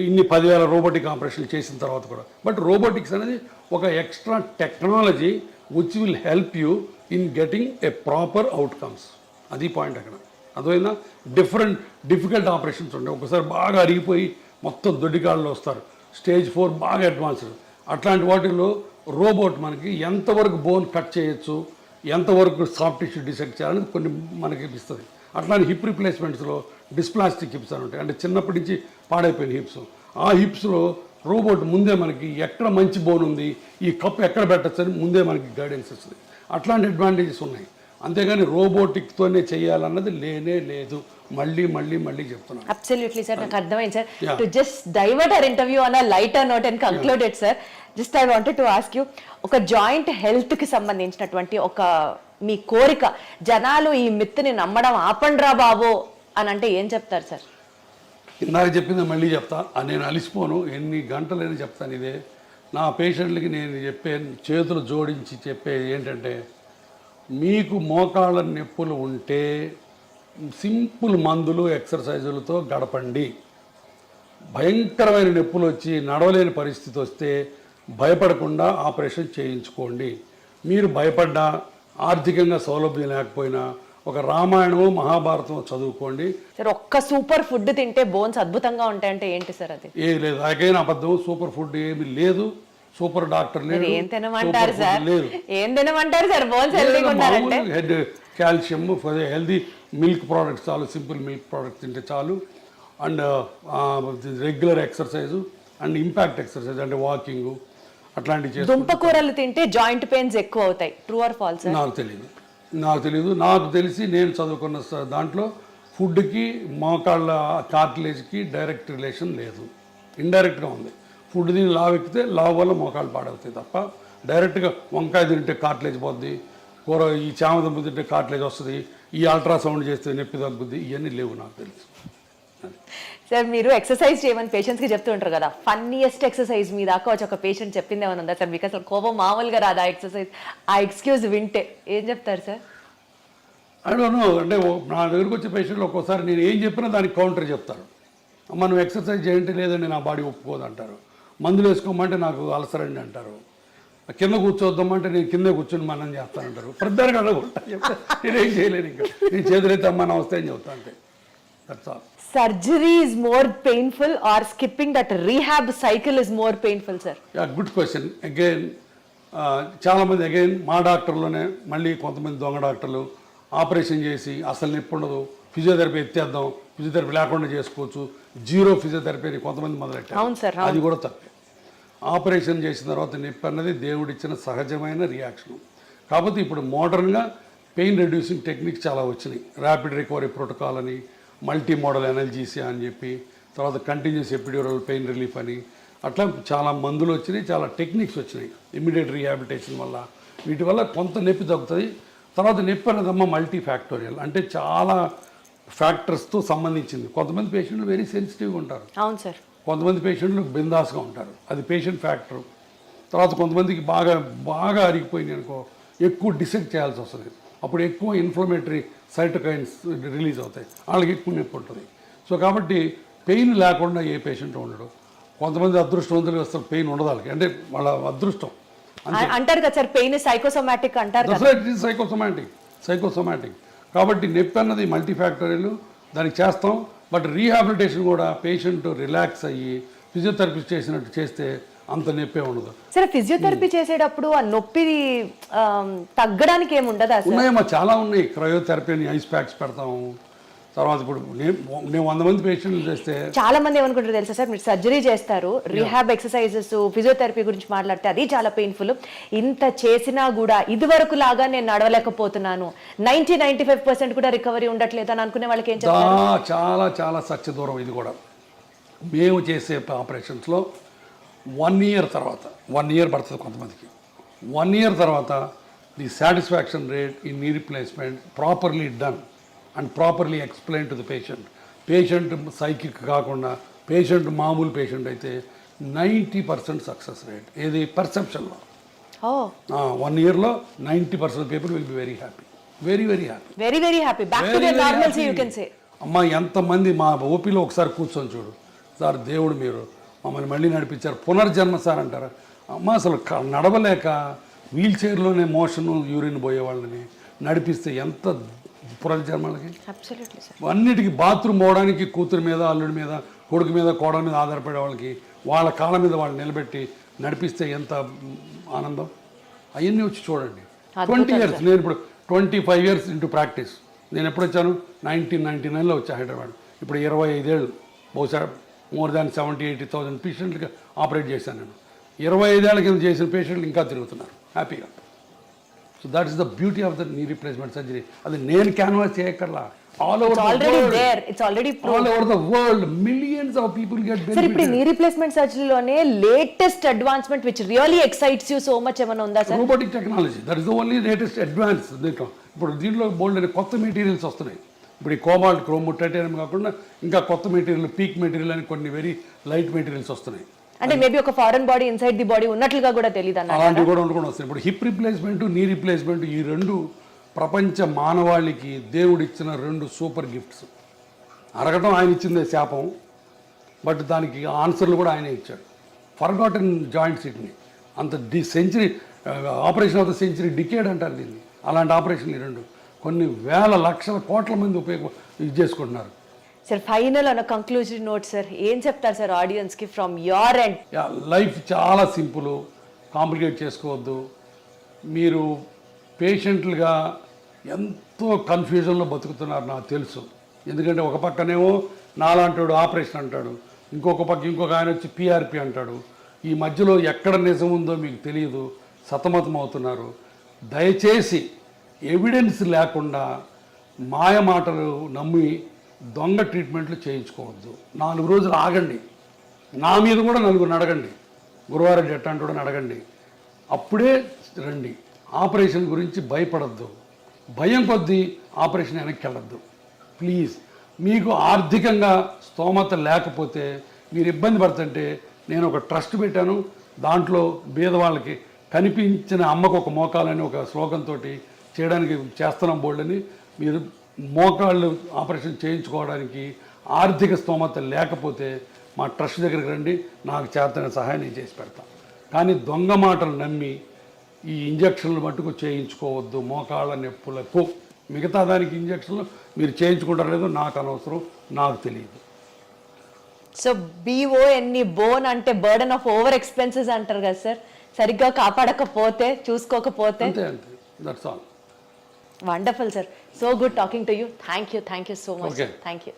ఇన్ని 10,000 రోబోటిక్ ఆపరేషన్లు చేసిన తర్వాత కూడా. బట్ రోబోటిక్స్ అనేది ఒక extra technology which will help you in getting a proper outcomes. అది పాయింట్ అక్కడ. అదైనా డిఫికల్ట్ ఆపరేషన్స్ ఉంటాయి. ఒకసారి బాగా అరిగిపోయి మొత్తం దొడ్డికాళ్ళు వస్తారు, స్టేజ్ 4 బాగా అడ్వాన్స్డ్. అట్లాంటి వాటిల్లో రోబోట్ మనకి ఎంతవరకు బోన్ కట్ చేయొచ్చు, ఎంతవరకు సాఫ్ట్ టిష్యూ డిసెక్ట్ చేయాలని కొన్ని మనకి ఇస్తుంది. అట్లాంటి హిప్ రిప్లేస్మెంట్స్లో డిస్ప్లాస్టిక్ హిప్స్ అని ఉంటాయి, అంటే చిన్నప్పటి నుంచి పాడైపోయిన హిప్స్. ఆ హిప్స్లో రోబోట్ ముందే మనకి ఎక్కడ మంచి బోన్ ఉంది, ఈ కప్ ఎక్కడ పెట్టచ్చు అని ముందే మనకి గైడెన్స్ ఇస్తుంది. అట్లాంటి అడ్వాంటేజెస్ ఉన్నాయి. అంతేగాని రోబోటిక్తోనే చేయాలన్నది లేనే లేదు. మళ్ళీ చెప్తున్నాను. అబ్సల్యూట్లీ సార్, నాకు అర్థమైంది sir. To just divert our interview on a lighter note and conclude it sir, just I wanted to ask you, ఒక జాయింట్ హెల్త్ కి సంబంధించినటువంటి ఒక మీ కోరిక, జనాలు ఈ మిత్తుని నమ్మడం ఆపండ్రా బాబు అని అంటే ఏం చెప్తారు సార్? ఇందాక చెప్పింది మళ్ళీ చెప్తా. నేను అలిసిపోను, ఎన్ని గంటలైనా చెప్తాను ఇదే. నా పేషెంట్లకి నేను చెప్పే, చేతులు జోడించి చెప్పేది ఏంటంటే, మీకు మోకాళ్ళ నొప్పులు ఉంటే సింపుల్ మందులు ఎక్సర్సైజులతో గడపండి. భయంకరమైన నొప్పులు వచ్చి నడవలేని పరిస్థితి వస్తే భయపడకుండా ఆపరేషన్ చేయించుకోండి. మీరు భయపడ్డా, ఆర్థికంగా సౌలభ్యం లేకపోయినా ఒక రామాయణము మహాభారతం చదువుకోండి. సార్ ఒక్క సూపర్ ఫుడ్ తింటే బోన్స్ అద్భుతంగా ఉంటాయంటే ఏంటి సార్ అది? లేదు, నాకైనా అబద్ధం. సూపర్ ఫుడ్ ఏమి లేదు. సూపర్ డాక్టర్ లేడు, ఏం తినమంటారు సూపర్ సార్? ఫుడ్ లేదు. ఏం తినమంటారు సార్? బోన్స్ హెల్తీగా ఉండాలంటే head calcium, healthy milk products చాలు, సింపుల్ మిల్క్ ప్రోడక్ట్స్ తింటే చాలు. And regular exercise and impact exercise అంటే వాకింగ్ అట్లాంటివి చేసి. దుంప కూరలు తింటే జాయింట్ పెయిన్స్ ఎక్కువ అవుతాయి, ట్రూ ఆర్ ఫాల్స్? నాకు తెలియదు. నాకు తెలిసి నేను చదువుకున్న దాంట్లో ఫుడ్కి మోకాళ్ళ కార్టిలేజ్కి డైరెక్ట్ రిలేషన్ లేదు, ఇండైరెక్ట్గా ఉంది. ఫుడ్ తిని లావు ఎక్కితే లావు వల్ల మోకాళ్ళు పాడవుతాయి తప్ప డైరెక్ట్గా వంకాయ తింటే కార్టిలేజ్ పోద్ది, కూర ఈ చామదుంప తింటే కార్టిలేజ్ వస్తుంది, ఈ అల్ట్రాసౌండ్ చేస్తే నొప్పి తగ్గుద్ది, ఇవన్నీ లేవు నాకు తెలుసు. సార్ మీరు ఎక్సర్సైజ్ చేయమని పేషెంట్స్కి చెప్తూ ఉంటారు కదా, ఫన్నీయెస్ట్ ఎక్సర్సైజ్ మీ దాకా వచ్చి ఒక పేషెంట్ చెప్పింది ఏమైనా ఉందా సార్? మీకు అసలు కోపం మామూలుగా రాదు ఆ ఎక్సర్సైజ్, ఆ ఎక్స్క్యూజ్ వింటే ఏం చెప్తారు సార్? అడగను అంటే నా దగ్గరకు వచ్చే పేషెంట్లు ఒక్కోసారి నేను ఏం చెప్పినా దానికి కౌంటర్ చెప్తారు. అమ్మ నువ్వు ఎక్సర్సైజ్ చేయంటే లేదండి నా బాడీ ఒప్పుకోదు అంటారు, మందులు వేసుకోమంటే నాకు అలసరండి అంటారు, కింద కూర్చోద్దామంటే నేను కింద కూర్చొని మనం చేస్తానంటారు. ప్రతిదానికి అడగకుండా చెప్తా, నేనేం చేయలేను, ఇంకా నేను చేతులైతే అమ్మ నమస్తే అని చెప్తా అంటే that's all. Surgery is more painful are skipping that rehab cycle is more painful sir? Good question. Again చాలామంది అగైన్ మా డాక్టర్లోనే మళ్ళీ కొంతమంది దొంగ డాక్టర్లు ఆపరేషన్ చేసి అసలు నొప్పి ఉండదు, ఫిజియోథెరపీ ఎత్తేద్దాం, ఫిజియోథెరపీ లేకుండా చేసుకోవచ్చు, జీరో ఫిజియోథెరపీ అని కొంతమంది మొదలెట్టారు. అది కూడా తప్పే. ఆపరేషన్ చేసిన తర్వాత నొప్పి అన్నది దేవుడిచ్చిన సహజమైన రియాక్షన్. కాకపోతే ఇప్పుడు మోడర్న్గా పెయిన్ రెడ్యూసింగ్ టెక్నిక్స్ చాలా వచ్చినాయి. ర్యాపిడ్ రికవరీ ప్రోటోకాల్ అని, మల్టీ మోడల్ ఎనర్జీసీ అని చెప్పి, తర్వాత కంటిన్యూస్ ఎపిడ్యూరల్ పెయిన్ రిలీఫ్ అని, అట్లా చాలా మందులు వచ్చినాయి, చాలా టెక్నిక్స్ వచ్చినాయి ఇమ్మీడియట్ రీహాబిలిటేషన్ వల్ల. వీటి వల్ల కొంత నొప్పి తగ్గుతుంది. తర్వాత నొప్పి అనేదమ్మ మల్టీ ఫ్యాక్టోరియల్, అంటే చాలా ఫ్యాక్టర్స్తో సంబంధించింది. కొంతమంది పేషెంట్లు వెరీ సెన్సిటివ్గా ఉంటారు, అవును సార్. కొంతమంది పేషెంట్లు బిందాస్గా ఉంటారు, అది పేషెంట్ ఫ్యాక్టర్. తర్వాత కొంతమందికి బాగా బాగా అరిగిపోయింది అనుకో, ఎక్కువ డిసెక్ట్ చేయాల్సి వస్తుంది, అప్పుడు ఎక్కువ ఇన్ఫ్లమేటరీ సైటోకైన్స్ రిలీజ్ అవుతాయి, వాళ్ళకి ఎక్కువ నొప్పి ఉంటుంది. సో కాబట్టి పెయిన్ లేకుండా ఏ పేషెంట్ ఉండడు. కొంతమంది అదృష్టవంతులు అసలు పెయిన్ ఉండదు వాళ్ళకి, అంటే వాళ్ళ అదృష్టం అంటారు కదా సార్, పెయిన్ సైకోసోమాటిక్ అంటారు కదా. సైకోసోమాటిక్ కాబట్టి నొప్పి అన్నది మల్టీ ఫ్యాక్టరీలు, దానికి చేస్తాం. బట్ రీహాబిలిటేషన్ కూడా పేషెంట్ రిలాక్స్ అయ్యి ఫిజియోథెరపిస్ట్ చేసినట్టు చేస్తే అంత నొప్పే ఉండదు. సరే ఫిజియోథెరపీ చేసేటప్పుడు ఆ నొప్పి తగ్గడానికి ఏమి ఉండదా? ఉన్నాయమ్మా, చాలా ఉన్నాయి. క్రయోథెరపీ అని ఐస్ ప్యాక్స్ పెడతాము. తర్వాత ఇప్పుడు నేను 100 మంది పేషెంట్లు చేస్తే చాలా మంది ఏమనుకుంటారు తెలుసా సార్, మీరు సర్జరీ చేస్తారు, రీహాబ్ ఎక్సర్సైజెస్ ఫిజియోథెరపీ గురించి మాట్లాడితే అది చాలా పెయిన్ఫుల్, ఇంత చేసినా కూడా ఇది వరకు లాగా నేను నడవలేకపోతున్నాను, 90-95% కూడా రికవరీ ఉండట్లేదు అని అనుకునే వాళ్ళకి ఏం చెప్తారు? చాలా చాలా సత్య దూరం ఇది కూడా. మేము చేసే ఆపరేషన్స్లో 1 year తర్వాత, 1 year పడుతుంది కొంతమందికి, 1 year తర్వాత the satisfaction rate in knee replacement properly done and properly explain to the patient psychic కాకుండా పేషెంట్ మామూలు పేషెంట్ అయితే 90% సక్సెస్ రేట్. ఏది పర్సెప్షన్లో 1 yearలో 90% people will be very happy, very very happy, very happy, back to their normalcy you can say. అమ్మ ఎంతమంది మా ఓపీలో ఒకసారి కూర్చొని చూడు సార్, దేవుడు మీరు మమ్మల్ని మళ్ళీ నడిపించారు, పునర్జన్మ సార్ అంటారు. అమ్మ అసలు నడవలేక వీల్ చైర్లోనే మోషన్ యూరిన్ పోయే వాళ్ళని నడిపిస్తే ఎంత పునర్జన్మలకి. అన్నిటికీ బాత్రూమ్ పోవడానికి కూతురు మీద, అల్లుడి మీద, కొడుకు మీద, కోడల మీద ఆధారపడే వాళ్ళకి వాళ్ళ కాళ్ళ మీద వాళ్ళు నిలబెట్టి నడిపిస్తే ఎంత ఆనందం. అవన్నీ వచ్చి చూడండి. 20 years, నేను ఇప్పుడు 25 years ఇంటూ ప్రాక్టీస్. నేను ఎప్పుడు వచ్చాను? 1999లో వచ్చా హైదరాబాద్. ఇప్పుడు 25 ఏళ్ళు, బహుశా మోర్ దాన్ 70,000-80,000 పేషెంట్లకి ఆపరేట్ చేశాను నేను. 25 ఏళ్ళ కింద చేసిన పేషెంట్లు ఇంకా తిరుగుతున్నారు హ్యాపీగా. So that is the beauty of the knee replacement surgery. అది నేను క్యాన్వాస్ చేయక్కర్లా, all over the world millions of people get benefit. ఇప్పుడు నీ రీప్లేస్మెంట్ సర్జరీలోనే latest advancement which really excites you so much ఏమైనా ఉందా sir? Robotic technology, that is the only latest advance. ఇప్పుడు దీంట్లో బోల్డ్ అనే కొత్త మెటీరియల్స్ వస్తున్నాయి. ఇప్పుడు ఈ కోబాల్ట్, క్రోమ్, టైటానియం కాకుండా ఇంకా కొత్త మెటీరియల్, పీక్ మెటీరియల్ అని కొన్ని వెరీ లైట్ మెటీరియల్స్ వస్తున్నాయి. అంటే మేబీ ఒక foreign body inside the body ఉన్నట్లుగా కూడా తెలియదు అన్న, అలాంటివి కూడా వస్తాయి. ఇప్పుడు హిప్ రీప్లేస్మెంట్, నీ రీప్లేస్మెంట్, ఈ రెండు ప్రపంచ మానవాళికి దేవుడిచ్చిన 2 సూపర్ గిఫ్ట్స్. అరగటం ఆయన ఇచ్చిందే శాపం, బట్ దానికి ఆన్సర్లు కూడా ఆయనే ఇచ్చాడు. ఫర్గాటన్ జాయింట్స్ వీటిని అంత century operation of the century decade అంటారు దీన్ని. అలాంటి ఆపరేషన్లు ఈ 2 కొన్ని వేల లక్షల కోట్ల మంది ఇది చేసుకుంటున్నారు. సార్ ఫైనల్ అన్న కంక్లూజన్ నోట్ సార్, ఏం చెప్తారు సార్ ఆడియన్స్కి ఫ్రమ్ యోర్ ఎండ్? లైఫ్ చాలా సింపుల్, కాంప్లికేట్ చేసుకోవద్దు. మీరు పేషెంట్లుగా ఎంతో కన్ఫ్యూజన్లో బతుకుతున్నారు నాకు తెలుసు. ఎందుకంటే ఒక పక్కనేమో నాలాంటాడు ఆపరేషన్ అంటాడు, ఇంకొక ఆయన వచ్చి పిఆర్పి అంటాడు. ఈ మధ్యలో ఎక్కడ నిజం ఉందో మీకు తెలియదు, సతమతం అవుతున్నారు. దయచేసి ఎవిడెన్స్ లేకుండా మాయ మాటలు నమ్మి దొంగ ట్రీట్మెంట్లు చేయించుకోవద్దు. 4 రోజులు ఆగండి, నా మీద కూడా 4 అడగండి, గురువారెడ్డి ఎట్టంటాడని అడగండి, అప్పుడే రండి. ఆపరేషన్ గురించి భయపడద్దు, భయం కొద్దీ ఆపరేషన్ వెనక్కి వెళ్ళద్దు ప్లీజ్. మీకు ఆర్థికంగా స్తోమత లేకపోతే మీరు ఇబ్బంది పడుతుంటే నేను ఒక ట్రస్ట్ పెట్టాను, దాంట్లో బీదవాళ్ళకి కనిపించిన అమ్మకు ఒక మోకాలని ఒక స్లోగన్తో చేయడానికి చేస్తున్నాం బోల్డ్ అని. మీరు మోకాళ్ళు ఆపరేషన్ చేయించుకోవడానికి ఆర్థిక స్తోమత లేకపోతే మా ట్రస్ట్ దగ్గరికి రండి, నాకు చేతన సహాయం నేను చేసి పెడతాను. కానీ దొంగ మాటలు నమ్మి ఈ ఇంజక్షన్లు మట్టుకు చేయించుకోవద్దు మోకాళ్ళ నొప్పులకు. మిగతా దానికి ఇంజక్షన్లు మీరు చేయించుకుంటారో లేదో నాకు అనవసరం, నాకు తెలియదు. సో BONE బోన్ అంటే బర్డన్ ఆఫ్ ఓవర్ ఎక్స్పెన్సెస్ అంటారు కదా సార్, సరిగ్గా కాపాడకపోతే చూసుకోకపోతే. అంతే అంతే, that's all. Wonderful sir, so good talking to you. Thank you so much. Okay. Thank you.